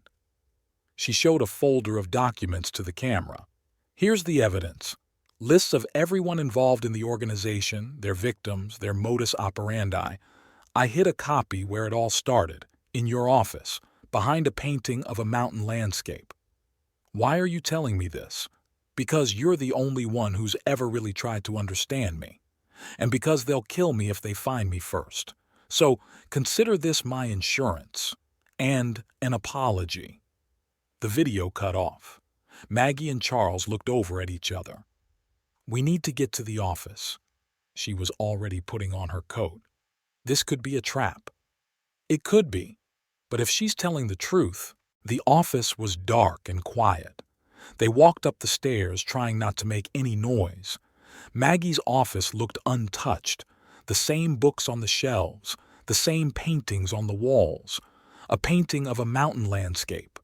She showed a folder of documents to the camera. Here's the evidence. Lists of everyone involved in the organization, their victims, their modus operandi. I hid a copy where it all started, in your office, behind a painting of a mountain landscape. Why are you telling me this? Because you're the only one who's ever really tried to understand me. And because they'll kill me if they find me first. So consider this my insurance. And an apology. The video cut off. Maggie and Charles looked over at each other. We need to get to the office. She was already putting on her coat. This could be a trap. It could be. But if she's telling the truth, the office was dark and quiet. They walked up the stairs, trying not to make any noise. Maggie's office looked untouched. The same books on the shelves, the same paintings on the walls. A painting of a mountain landscape.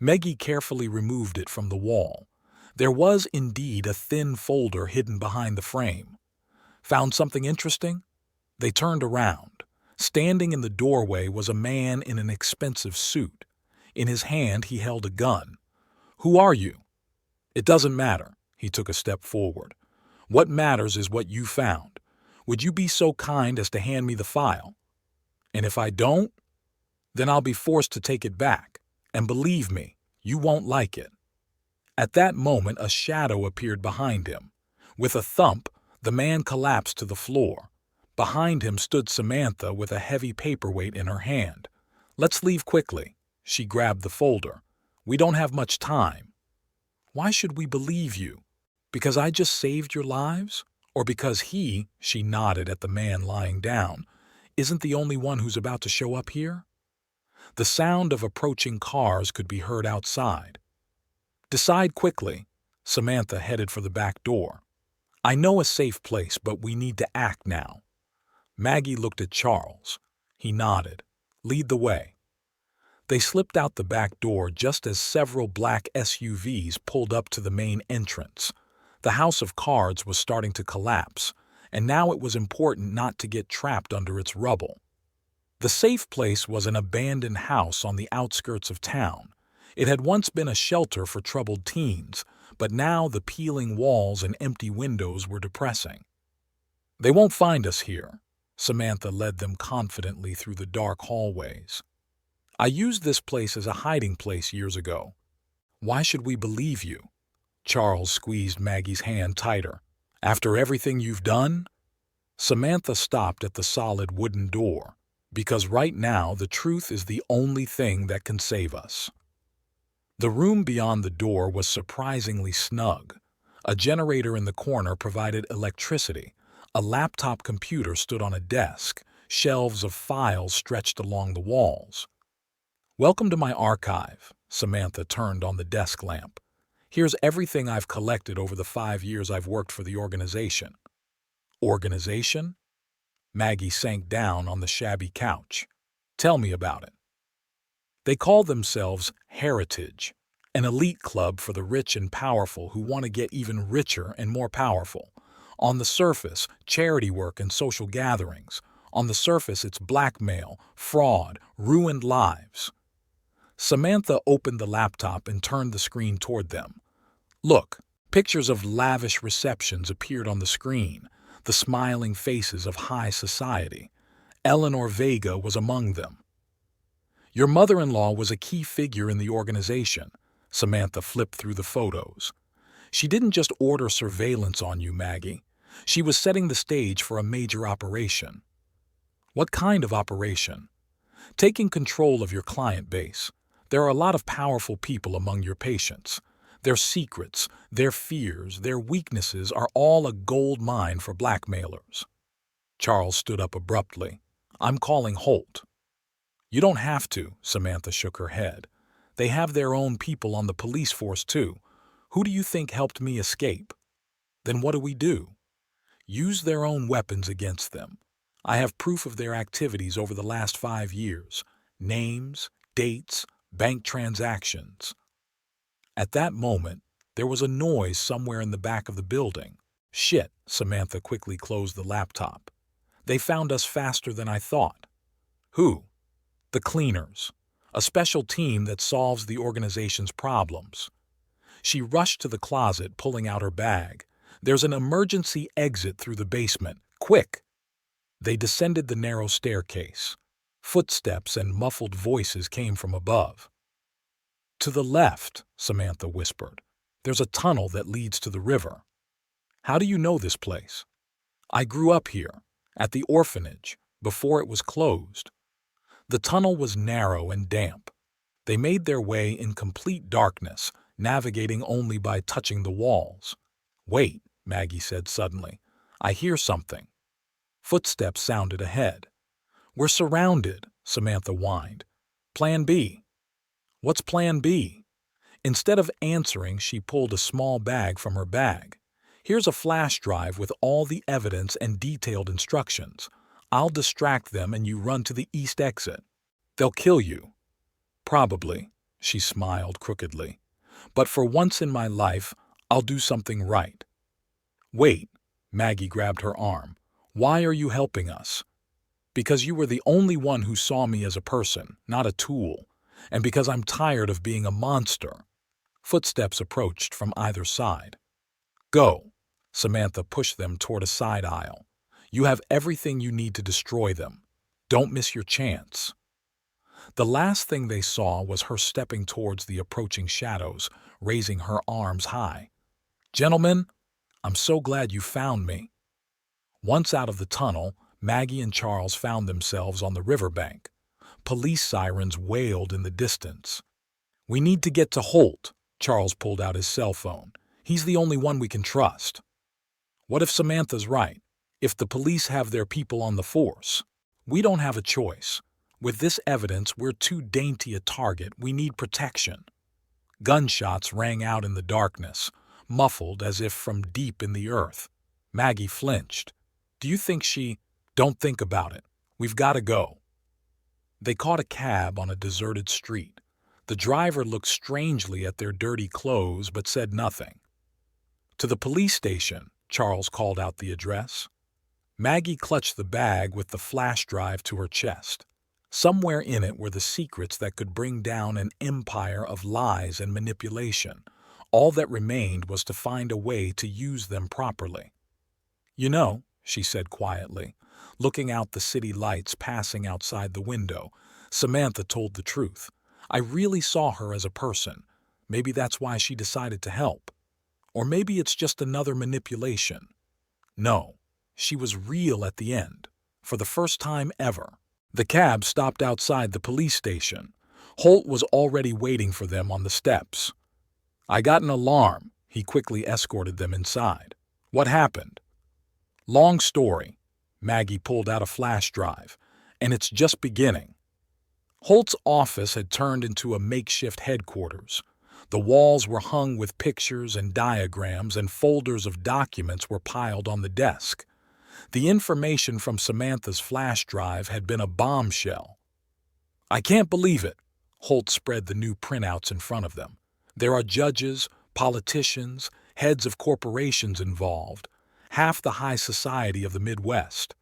Maggie carefully removed it from the wall. There was indeed a thin folder hidden behind the frame. Found something interesting? They turned around. Standing in the doorway was a man in an expensive suit. In his hand he held a gun. Who are you? It doesn't matter. He took a step forward. What matters is what you found. Would you be so kind as to hand me the file? And if I don't, then I'll be forced to take it back. And believe me, you won't like it. At that moment, a shadow appeared behind him. With a thump, the man collapsed to the floor. Behind him stood Samantha with a heavy paperweight in her hand. Let's leave quickly. She grabbed the folder. We don't have much time. Why should we believe you? Because I just saved your lives? Or because he, she nodded at the man lying down, isn't the only one who's about to show up here? The sound of approaching cars could be heard outside. Decide quickly. Samantha headed for the back door. I know a safe place, but we need to act now. Maggie looked at Charles. He nodded. Lead the way. They slipped out the back door just as several black SUVs pulled up to the main entrance. The house of cards was starting to collapse, and now it was important not to get trapped under its rubble. The safe place was an abandoned house on the outskirts of town. It had once been a shelter for troubled teens, but now the peeling walls and empty windows were depressing. They won't find us here. Samantha led them confidently through the dark hallways. I used this place as a hiding place years ago. Why should we believe you? Charles squeezed Maggie's hand tighter. After everything you've done? Samantha stopped at the solid wooden door, because right now the truth is the only thing that can save us. The room beyond the door was surprisingly snug. A generator in the corner provided electricity. A laptop computer stood on a desk. Shelves of files stretched along the walls. Welcome to my archive. Samantha turned on the desk lamp. Here's everything I've collected over the 5 years I've worked for the organization. Organization? Maggie sank down on the shabby couch. Tell me about it. They call themselves Heritage, an elite club for the rich and powerful who want to get even richer and more powerful. On the surface, charity work and social gatherings. On the surface, it's blackmail, fraud, ruined lives. Samantha opened the laptop and turned the screen toward them. Look, pictures of lavish receptions appeared on the screen, the smiling faces of high society. Eleanor Vega was among them. Your mother-in-law was a key figure in the organization. Samantha flipped through the photos. She didn't just order surveillance on you, Maggie. She was setting the stage for a major operation. What kind of operation? Taking control of your client base. There are a lot of powerful people among your patients. Their secrets, their fears, their weaknesses are all a gold mine for blackmailers. Charles stood up abruptly. I'm calling Holt. You don't have to, Samantha shook her head. They have their own people on the police force too. Who do you think helped me escape? Then what do we do? Use their own weapons against them. I have proof of their activities over the last 5 years. Names, dates, bank transactions. At that moment, there was a noise somewhere in the back of the building. Shit, Samantha quickly closed the laptop. They found us faster than I thought. Who? The cleaners, a special team that solves the organization's problems. She rushed to the closet, pulling out her bag. There's an emergency exit through the basement. Quick! They descended the narrow staircase. Footsteps and muffled voices came from above. To the left, Samantha whispered. There's a tunnel that leads to the river. How do you know this place? I grew up here, at the orphanage, before it was closed. The tunnel was narrow and damp. They made their way in complete darkness, navigating only by touching the walls. Wait, Maggie said suddenly. I hear something. Footsteps sounded ahead. We're surrounded, Samantha whined. Plan B. What's Plan B? Instead of answering, she pulled a small bag from her bag. Here's a flash drive with all the evidence and detailed instructions. I'll distract them and you run to the east exit. They'll kill you. Probably, she smiled crookedly. But for once in my life, I'll do something right. Wait, Maggie grabbed her arm. Why are you helping us? Because you were the only one who saw me as a person, not a tool. And because I'm tired of being a monster. Footsteps approached from either side. Go. Samantha pushed them toward a side aisle. You have everything you need to destroy them. Don't miss your chance. The last thing they saw was her stepping towards the approaching shadows, raising her arms high. Gentlemen, I'm so glad you found me. Once out of the tunnel, Maggie and Charles found themselves on the riverbank. Police sirens wailed in the distance. We need to get to Holt. Charles pulled out his cell phone. He's the only one we can trust. What if Samantha's right? If the police have their people on the force? We don't have a choice. With this evidence, we're too dainty a target. We need protection. Gunshots rang out in the darkness, muffled as if from deep in the earth. Maggie flinched. Do you think she... Don't think about it. We've got to go. They caught a cab on a deserted street. The driver looked strangely at their dirty clothes but said nothing. To the police station, Charles called out the address. Maggie clutched the bag with the flash drive to her chest. Somewhere in it were the secrets that could bring down an empire of lies and manipulation. All that remained was to find a way to use them properly. You know, she said quietly, looking out the city lights passing outside the window, Samantha told the truth. I really saw her as a person. Maybe that's why she decided to help. Or maybe it's just another manipulation. No, she was real at the end, for the first time ever. The cab stopped outside the police station. Holt was already waiting for them on the steps. I got an alarm. He quickly escorted them inside. What happened? Long story. Maggie pulled out a flash drive, and it's just beginning. Holt's office had turned into a makeshift headquarters. The walls were hung with pictures and diagrams, and folders of documents were piled on the desk. The information from Samantha's flash drive had been a bombshell. I can't believe it. Holt spread the new printouts in front of them. There are judges, politicians, heads of corporations involved. half the high society of the Midwest.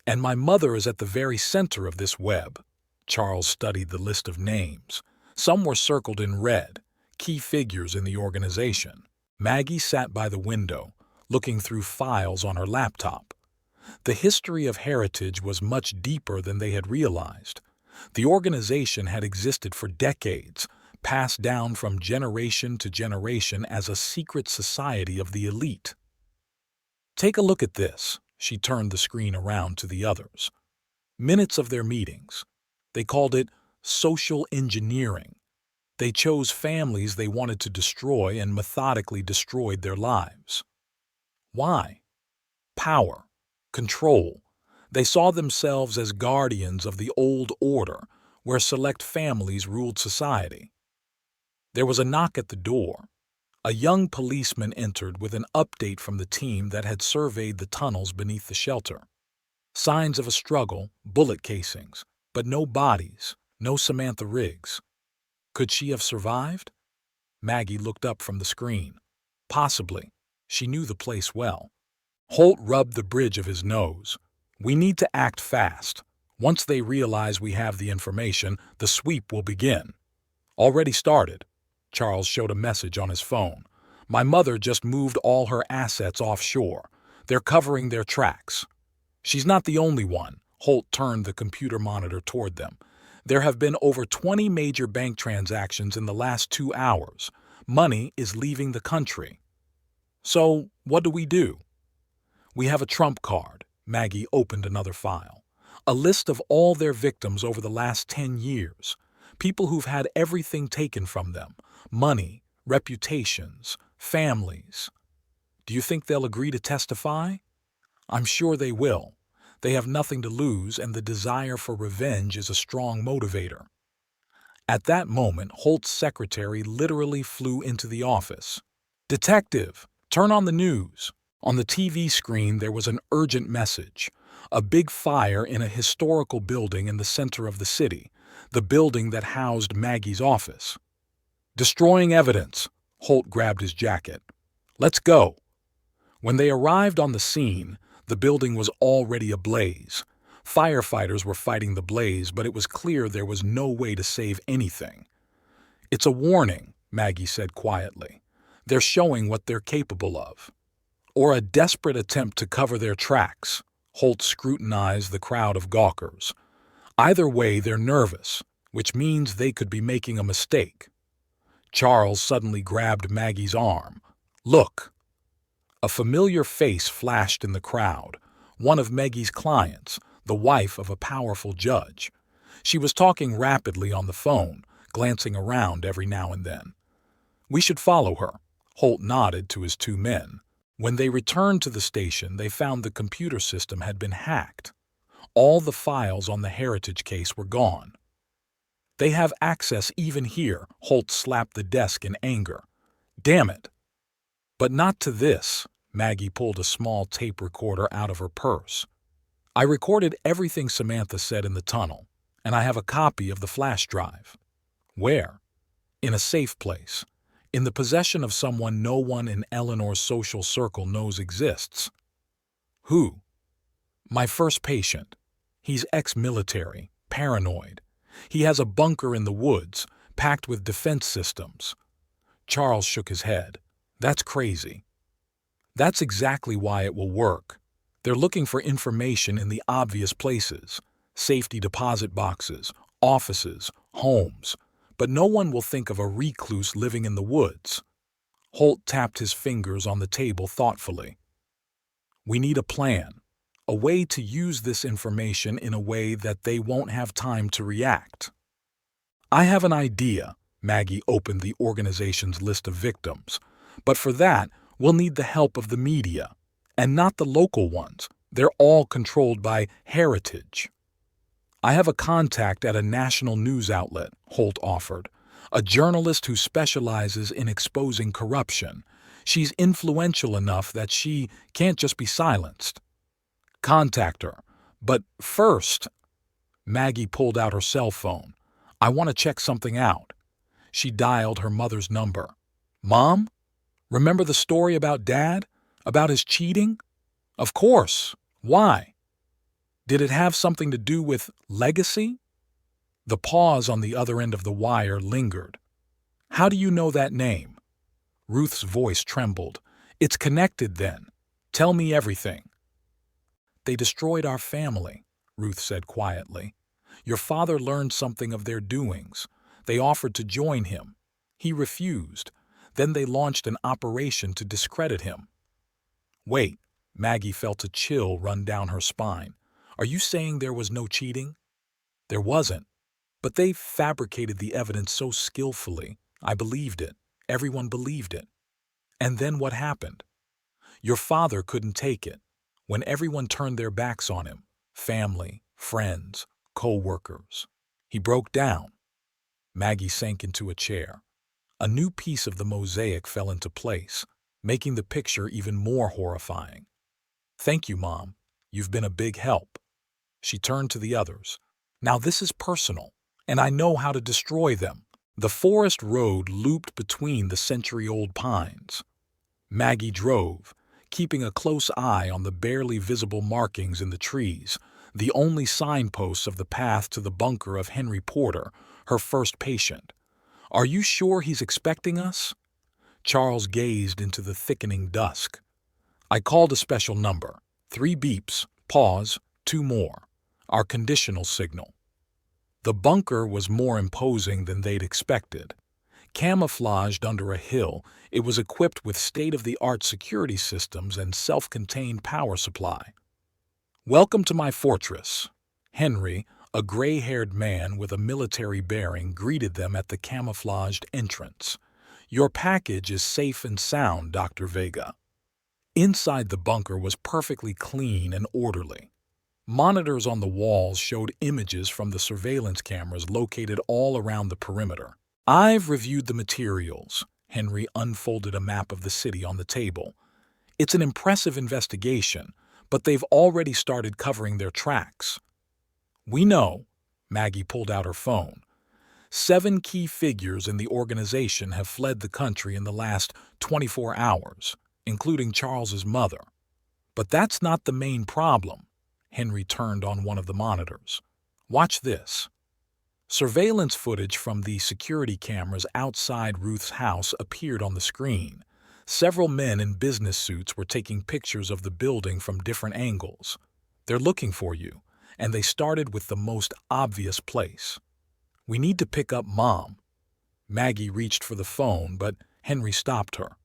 And my mother is at the very center of this web. Charles studied the list of names. Some were circled in red, key figures in the organization. Maggie sat by the window, looking through files on her laptop. The history of Heritage was much deeper than they had realized. The organization had existed for decades, passed down from generation to generation as a secret society of the elite. Take a look at this. She turned the screen around to the others. Minutes of their meetings. They called it social engineering. They chose families they wanted to destroy and methodically destroyed their lives. Why? Power. Control. They saw themselves as guardians of the old order, where select families ruled society. There was a knock at the door. A young policeman entered with an update from the team that had surveyed the tunnels beneath the shelter. Signs of a struggle, bullet casings, but no bodies, no Samantha Riggs. Could she have survived? Maggie looked up from the screen. Possibly. She knew the place well. Holt rubbed the bridge of his nose. We need to act fast. Once they realize we have the information, the sweep will begin. Already started. Charles showed a message on his phone. My mother just moved all her assets offshore. They're covering their tracks. She's not the only one. Holt turned the computer monitor toward them. There have been over 20 major bank transactions in the last 2 hours. Money is leaving the country. So, what do? We have a trump card. Maggie opened another file. A list of all their victims over the last 10 years. People who've had everything taken from them. Money, reputations, families. Do you think they'll agree to testify? I'm sure they will. They have nothing to lose, and the desire for revenge is a strong motivator. At that moment, Holt's secretary literally flew into the office. Detective, turn on the news. On the TV screen, there was an urgent message. A big fire in a historical building in the center of the city, the building that housed Maggie's office. Destroying evidence. Holt grabbed his jacket. Let's go. When they arrived on the scene, the building was already ablaze. Firefighters were fighting the blaze, but it was clear there was no way to save anything. It's a warning, Maggie said quietly. They're showing what they're capable of. Or a desperate attempt to cover their tracks. Holt scrutinized the crowd of gawkers. Either way, they're nervous, which means they could be making a mistake. Charles suddenly grabbed Maggie's arm. Look. A familiar face flashed in the crowd. One of Maggie's clients, the wife of a powerful judge. She was talking rapidly on the phone, glancing around every now and then. We should follow her. Holt nodded to his 2 men. When they returned to the station, they found the computer system had been hacked. All the files on the Heritage case were gone. They have access even here. Holt slapped the desk in anger. Damn it. But not to this. Maggie pulled a small tape recorder out of her purse. I recorded everything Samantha said in the tunnel, and I have a copy of the flash drive. Where? In a safe place. In the possession of someone no one in Eleanor's social circle knows exists. Who? My first patient. He's ex-military, paranoid. He has a bunker in the woods, packed with defense systems. Charles shook his head. That's crazy. That's exactly why it will work. They're looking for information in the obvious places. Safety deposit boxes, offices, homes. But no one will think of a recluse living in the woods. Holt tapped his fingers on the table thoughtfully. We need a plan, a way to use this information in a way that they won't have time to react. I have an idea. Maggie opened the organization's list of victims. But for that, we'll need the help of the media, and not the local ones. They're all controlled by Heritage. I have a contact at a national news outlet, Holt offered, a journalist who specializes in exposing corruption. She's influential enough that she can't just be silenced. Contact her. But first, Maggie pulled out her cell phone. I want to check something out. She dialed her mother's number. Mom? Remember the story about Dad? About his cheating? Of course. Why? Did it have something to do with legacy? The pause on the other end of the wire lingered. How do you know that name? Ruth's voice trembled. It's connected then. Tell me everything. They destroyed our family, Ruth said quietly. Your father learned something of their doings. They offered to join him. He refused. Then they launched an operation to discredit him. Wait, Maggie felt a chill run down her spine. Are you saying there was no cheating? There wasn't. But they fabricated the evidence so skillfully. I believed it. Everyone believed it. And then what happened? Your father couldn't take it. When everyone turned their backs on him, family, friends, co-workers, he broke down. Maggie sank into a chair. A new piece of the mosaic fell into place, making the picture even more horrifying. Thank you, Mom. You've been a big help. She turned to the others. Now this is personal, and I know how to destroy them. The forest road looped between the century-old pines. Maggie drove, keeping a close eye on the barely visible markings in the trees, the only signposts of the path to the bunker of Henry Porter, her first patient. Are you sure he's expecting us? Charles gazed into the thickening dusk. I called a special number. 3 beeps, pause, 2 more. Our conditional signal. The bunker was more imposing than they'd expected. Camouflaged under a hill, it was equipped with state-of-the-art security systems and self-contained power supply. Welcome to my fortress. Henry, a gray-haired man with a military bearing, greeted them at the camouflaged entrance. Your package is safe and sound, Dr. Vega. Inside the bunker was perfectly clean and orderly. Monitors on the walls showed images from the surveillance cameras located all around the perimeter. I've reviewed the materials. Henry unfolded a map of the city on the table. It's an impressive investigation, but they've already started covering their tracks. We know. Maggie pulled out her phone. 7 key figures in the organization have fled the country in the last 24 hours, including Charles's mother. But that's not the main problem. Henry turned on one of the monitors. Watch this. Surveillance footage from the security cameras outside Ruth's house appeared on the screen. Several men in business suits were taking pictures of the building from different angles. They're looking for you, and they started with the most obvious place. We need to pick up Mom. Maggie reached for the phone, but Henry stopped her.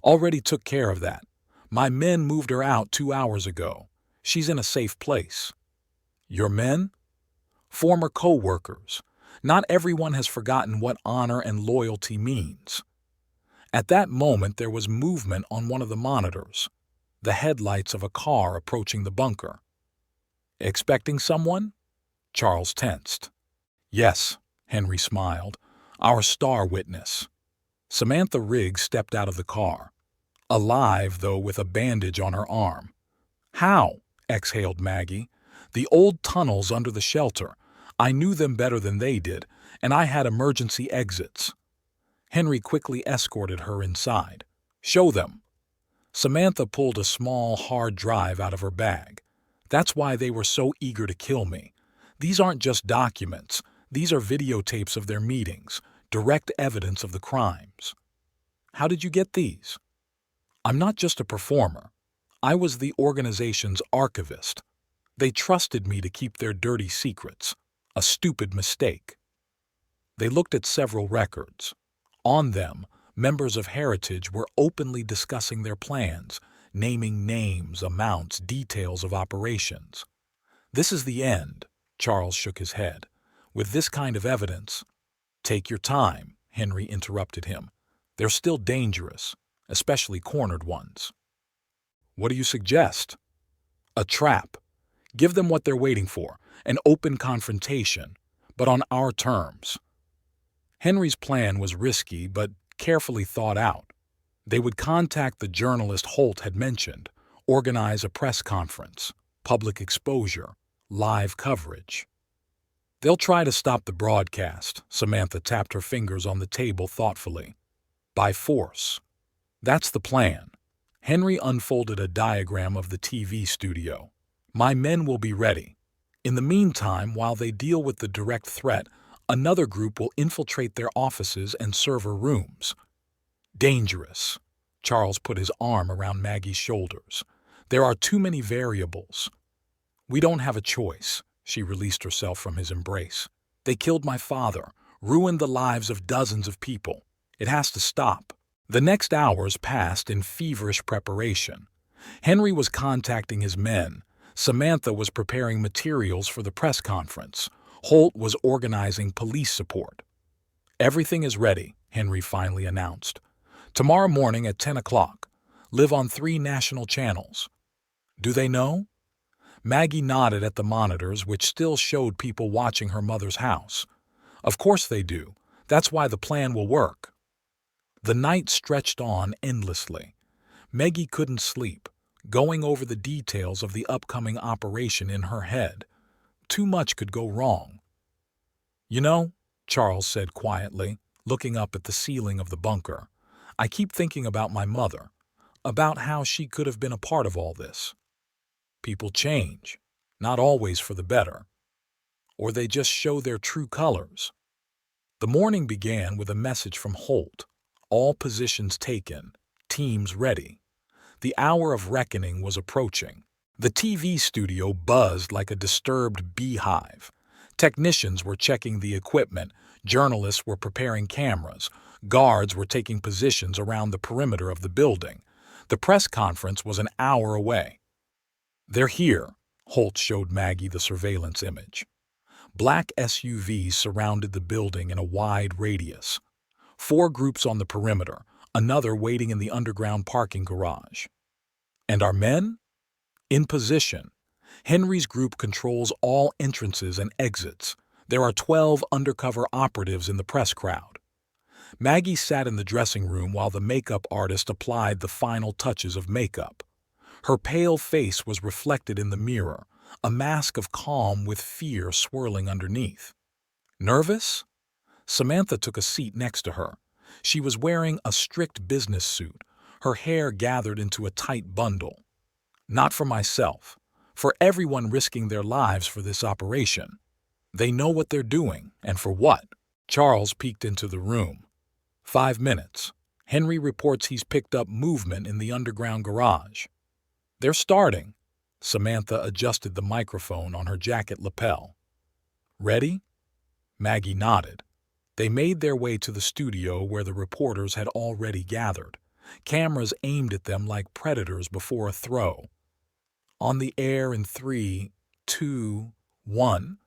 Already took care of that. My men moved her out 2 hours ago. She's in a safe place. Your men? Former co-workers. Not everyone has forgotten what honor and loyalty means. At that moment, there was movement on one of the monitors, the headlights of a car approaching the bunker. Expecting someone? Charles tensed. Yes, Henry smiled. Our star witness. Samantha Riggs stepped out of the car. Alive, though, with a bandage on her arm. How? Exhaled Maggie. The old tunnels under the shelter. I knew them better than they did, and I had emergency exits. Henry quickly escorted her inside. Show them. Samantha pulled a small hard drive out of her bag. That's why they were so eager to kill me. These aren't just documents. These are videotapes of their meetings, direct evidence of the crimes. How did you get these? I'm not just a performer. I was the organization's archivist. They trusted me to keep their dirty secrets. A stupid mistake. They looked at several records. On them, members of Heritage were openly discussing their plans, naming names, amounts, details of operations. This is the end, Charles shook his head. With this kind of evidence, take your time, Henry interrupted him. They're still dangerous, especially cornered ones. What do you suggest? A trap. Give them what they're waiting for, an open confrontation, but on our terms. Henry's plan was risky, but carefully thought out. They would contact the journalist Holt had mentioned, organize a press conference, public exposure, live coverage. They'll try to stop the broadcast, Samantha tapped her fingers on the table thoughtfully. By force. That's the plan. Henry unfolded a diagram of the TV studio. My men will be ready. In the meantime, while they deal with the direct threat, another group will infiltrate their offices and server rooms. Dangerous. Charles put his arm around Maggie's shoulders. There are too many variables. We don't have a choice. She released herself from his embrace. They killed my father, ruined the lives of dozens of people. It has to stop. The next hours passed in feverish preparation. Henry was contacting his men. Samantha was preparing materials for the press conference. Holt was organizing police support. Everything is ready, Henry finally announced. Tomorrow morning at 10 o'clock. Live on 3 national channels. Do they know? Maggie nodded at the monitors, which still showed people watching her mother's house. Of course they do. That's why the plan will work. The night stretched on endlessly. Maggie couldn't sleep, going over the details of the upcoming operation in her head. Too much could go wrong. You know, Charles said quietly, looking up at the ceiling of the bunker, I keep thinking about my mother, about how she could have been a part of all this. People change, not always for the better, or they just show their true colors. The morning began with a message from Holt. All positions taken, teams ready. The hour of reckoning was approaching. The TV studio buzzed like a disturbed beehive. Technicians were checking the equipment, journalists were preparing cameras, guards were taking positions around the perimeter of the building. The press conference was an hour away. They're here, Holt showed Maggie the surveillance image. Black SUVs surrounded the building in a wide radius. 4 groups on the perimeter, another waiting in the underground parking garage. And our men? In position. Henry's group controls all entrances and exits. There are 12 undercover operatives in the press crowd. Maggie sat in the dressing room while the makeup artist applied the final touches of makeup. Her pale face was reflected in the mirror, a mask of calm with fear swirling underneath. Nervous? Samantha took a seat next to her. She was wearing a strict business suit, her hair gathered into a tight bundle. Not for myself, for everyone risking their lives for this operation. They know what they're doing, and for what. Charles peeked into the room. 5 minutes. Henry reports he's picked up movement in the underground garage. They're starting. Samantha adjusted the microphone on her jacket lapel. Ready? Maggie nodded. They made their way to the studio where the reporters had already gathered. Cameras aimed at them like predators before a throw. On the air in 3, 2, 1.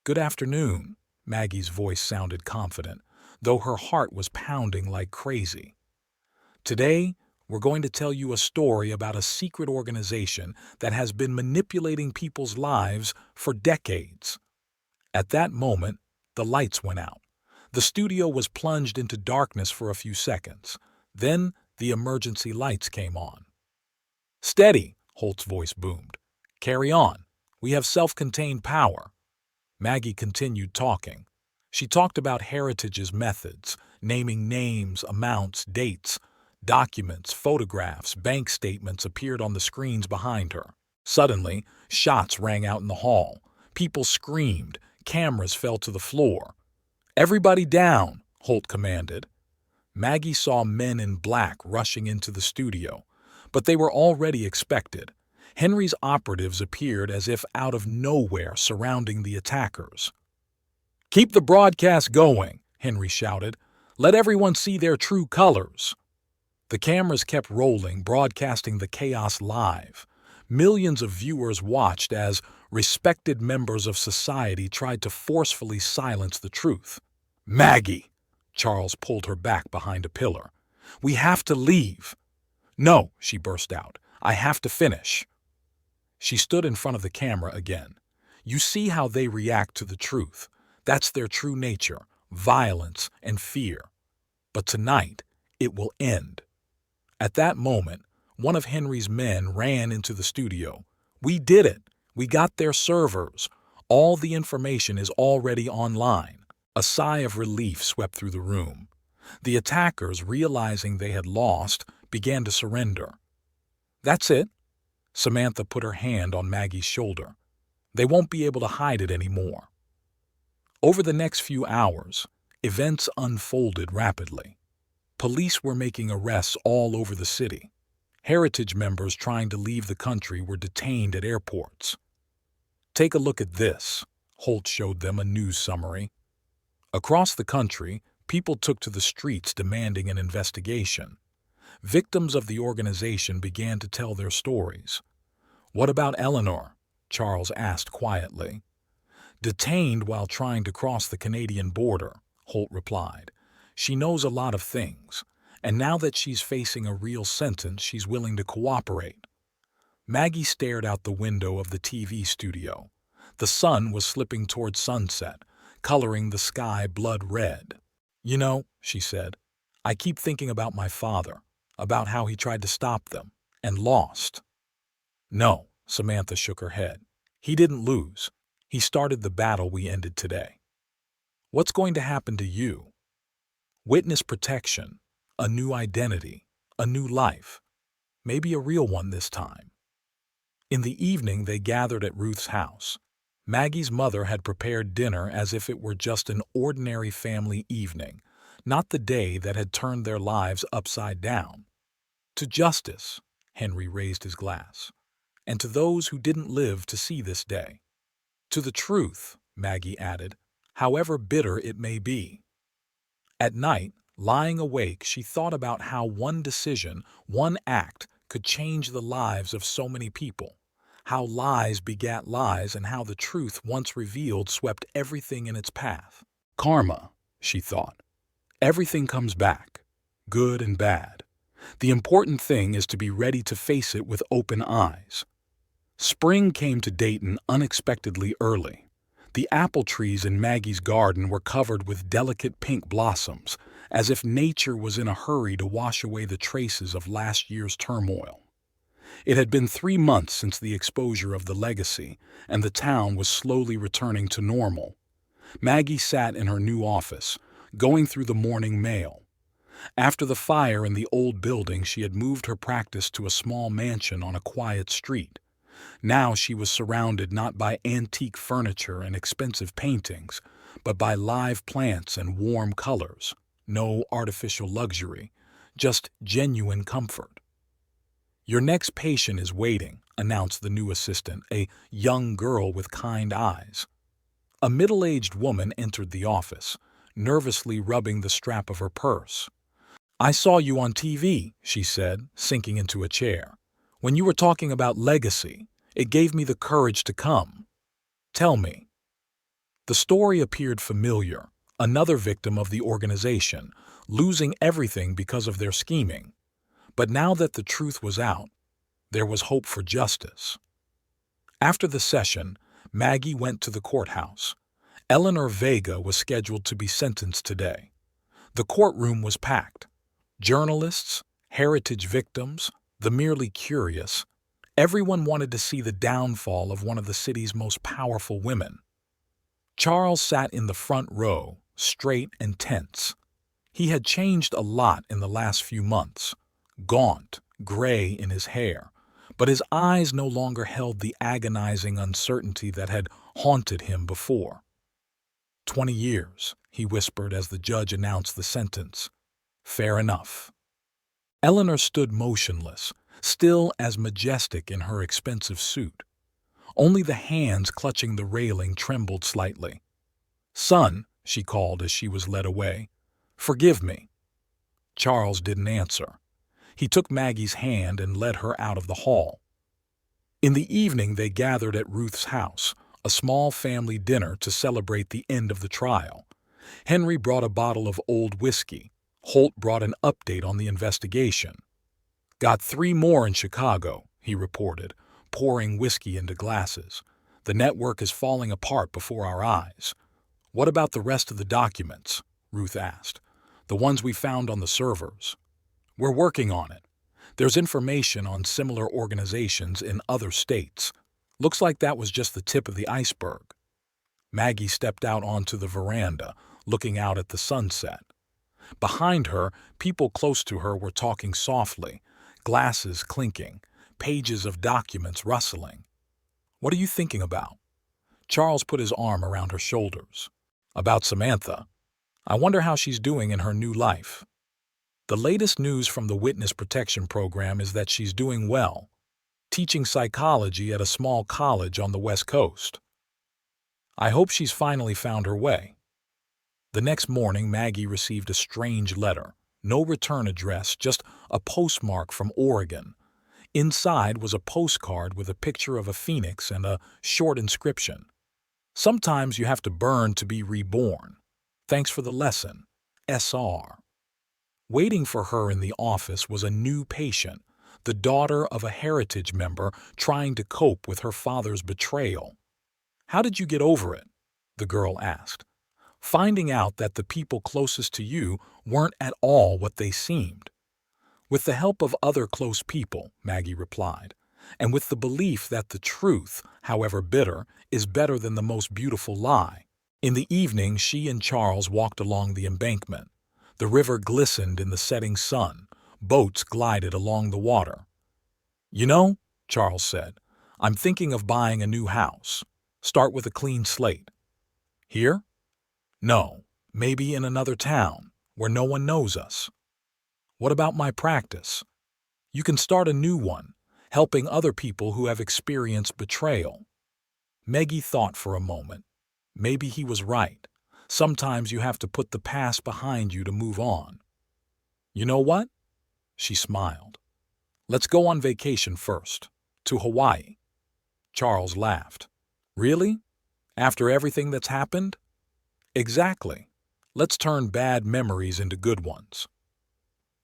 Good afternoon, Maggie's voice sounded confident, though her heart was pounding like crazy. Today, we're going to tell you a story about a secret organization that has been manipulating people's lives for decades. At that moment, the lights went out. The studio was plunged into darkness for a few seconds. Then, the emergency lights came on. Steady, Holt's voice boomed. Carry on. We have self-contained power. Maggie continued talking. She talked about Heritage's methods, naming names, amounts, dates. Documents, photographs, bank statements appeared on the screens behind her. Suddenly, shots rang out in the hall. People screamed. Cameras fell to the floor. Everybody down, Holt commanded. Maggie saw men in black rushing into the studio, but they were already expected. Henry's operatives appeared as if out of nowhere, surrounding the attackers. Keep the broadcast going, Henry shouted. Let everyone see their true colors. The cameras kept rolling, broadcasting the chaos live. Millions of viewers watched as respected members of society tried to forcefully silence the truth. Maggie! Charles pulled her back behind a pillar. We have to leave. No, she burst out. I have to finish. She stood in front of the camera again. You see how they react to the truth. That's their true nature, violence and fear. But tonight, it will end. At that moment, one of Henry's men ran into the studio. We did it. We got their servers. All the information is already online. A sigh of relief swept through the room. The attackers, realizing they had lost, began to surrender. That's it. Samantha put her hand on Maggie's shoulder. They won't be able to hide it anymore. Over the next few hours, events unfolded rapidly. Police were making arrests all over the city. Heritage members trying to leave the country were detained at airports. Take a look at this. Holt showed them a news summary. Across the country, people took to the streets demanding an investigation. Victims of the organization began to tell their stories. "What about Eleanor?" Charles asked quietly. "Detained while trying to cross the Canadian border," Holt replied. "She knows a lot of things, and now that she's facing a real sentence, she's willing to cooperate." Maggie stared out the window of the TV studio. The sun was slipping toward sunset, coloring the sky blood red. "You know," she said, "I keep thinking about my father, about how he tried to stop them, and lost." "No," Samantha shook her head. "He didn't lose. He started the battle we ended today." "What's going to happen to you?" "Witness protection, a new identity, a new life. Maybe a real one this time." In the evening they gathered at Ruth's house. Maggie's mother had prepared dinner as if it were just an ordinary family evening, not the day that had turned their lives upside down. "To justice," Henry raised his glass, "and to those who didn't live to see this day. To the truth," Maggie added, "however bitter it may be." At night, lying awake, she thought about how one decision, one act, could change the lives of so many people. How lies begat lies, and how the truth, once revealed, swept everything in its path. "Karma," she thought. "Everything comes back, good and bad. The important thing is to be ready to face it with open eyes." Spring came to Dayton unexpectedly early. The apple trees in Maggie's garden were covered with delicate pink blossoms, as if nature was in a hurry to wash away the traces of last year's turmoil. It had been 3 months since the exposure of the legacy, and the town was slowly returning to normal. Maggie sat in her new office, going through the morning mail. After the fire in the old building, she had moved her practice to a small mansion on a quiet street. Now she was surrounded not by antique furniture and expensive paintings, but by live plants and warm colors. No artificial luxury, just genuine comfort. "Your next patient is waiting," announced the new assistant, a young girl with kind eyes. A middle-aged woman entered the office, nervously rubbing the strap of her purse. "I saw you on TV," she said, sinking into a chair. "When you were talking about legacy, it gave me the courage to come. Tell me." The story appeared familiar. Another victim of the organization, losing everything because of their scheming. But now that the truth was out, there was hope for justice. After the session, Maggie went to the courthouse. Eleanor Vega was scheduled to be sentenced today. The courtroom was packed. Journalists, heritage victims, the merely curious. Everyone wanted to see the downfall of one of the city's most powerful women. Charles sat in the front row, straight and tense. He had changed a lot in the last few months. Gaunt, gray in his hair, but his eyes no longer held the agonizing uncertainty that had haunted him before. 20 years, he whispered as the judge announced the sentence. "Fair enough." Eleanor stood motionless, still as majestic in her expensive suit. Only the hands clutching the railing trembled slightly. "Son," she called as she was led away, "forgive me." Charles didn't answer. He took Maggie's hand and led her out of the hall. In the evening they gathered at Ruth's house, a small family dinner to celebrate the end of the trial. Henry brought a bottle of old whiskey. Holt brought an update on the investigation. "Got 3 more in Chicago," he reported, pouring whiskey into glasses. "The network is falling apart before our eyes." "What about the rest of the documents?" Ruth asked. "The ones we found on the servers?" "We're working on it. There's information on similar organizations in other states. Looks like that was just the tip of the iceberg." Maggie stepped out onto the veranda, looking out at the sunset. Behind her, people close to her were talking softly, glasses clinking. pages of documents rustling. "What are you thinking about?" Charles put his arm around her shoulders. "About Samantha. I wonder how she's doing in her new life. The latest news from the witness protection program is that she's doing well, teaching psychology at a small college on the West Coast. I hope she's finally found her way." The next morning, Maggie received a strange letter. No return address, just a postmark from Oregon. Inside was a postcard with a picture of a phoenix and a short inscription. "Sometimes you have to burn to be reborn. Thanks for the lesson. SR." Waiting for her in the office was a new patient, the daughter of a heritage member trying to cope with her father's betrayal. "How did you get over it?" the girl asked. "Finding out that the people closest to you weren't at all what they seemed." "With the help of other close people," Maggie replied, "and with the belief that the truth, however bitter, is better than the most beautiful lie." In the evening, she and Charles walked along the embankment. The river glistened in the setting sun. Boats glided along the water. "You know," Charles said, "I'm thinking of buying a new house. Start with a clean slate." "Here?" "No, maybe in another town, where no one knows us." "What about my practice?" "You can start a new one, helping other people who have experienced betrayal." Maggie thought for a moment. Maybe he was right. Sometimes you have to put the past behind you to move on. "You know what?" She smiled. "Let's go on vacation first. To Hawaii." Charles laughed. "Really? After everything that's happened?" "Exactly. Let's turn bad memories into good ones."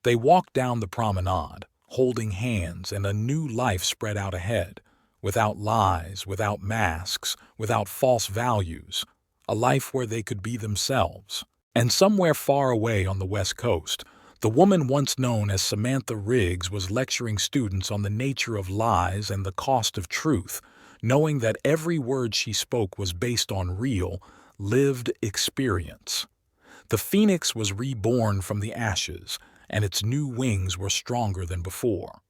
They walked down the promenade, holding hands, and a new life spread out ahead, without lies, without masks, without false values, a life where they could be themselves. And somewhere far away on the West Coast, the woman once known as Samantha Riggs was lecturing students on the nature of lies and the cost of truth, knowing that every word she spoke was based on real, lived experience. The phoenix was reborn from the ashes, and its new wings were stronger than before.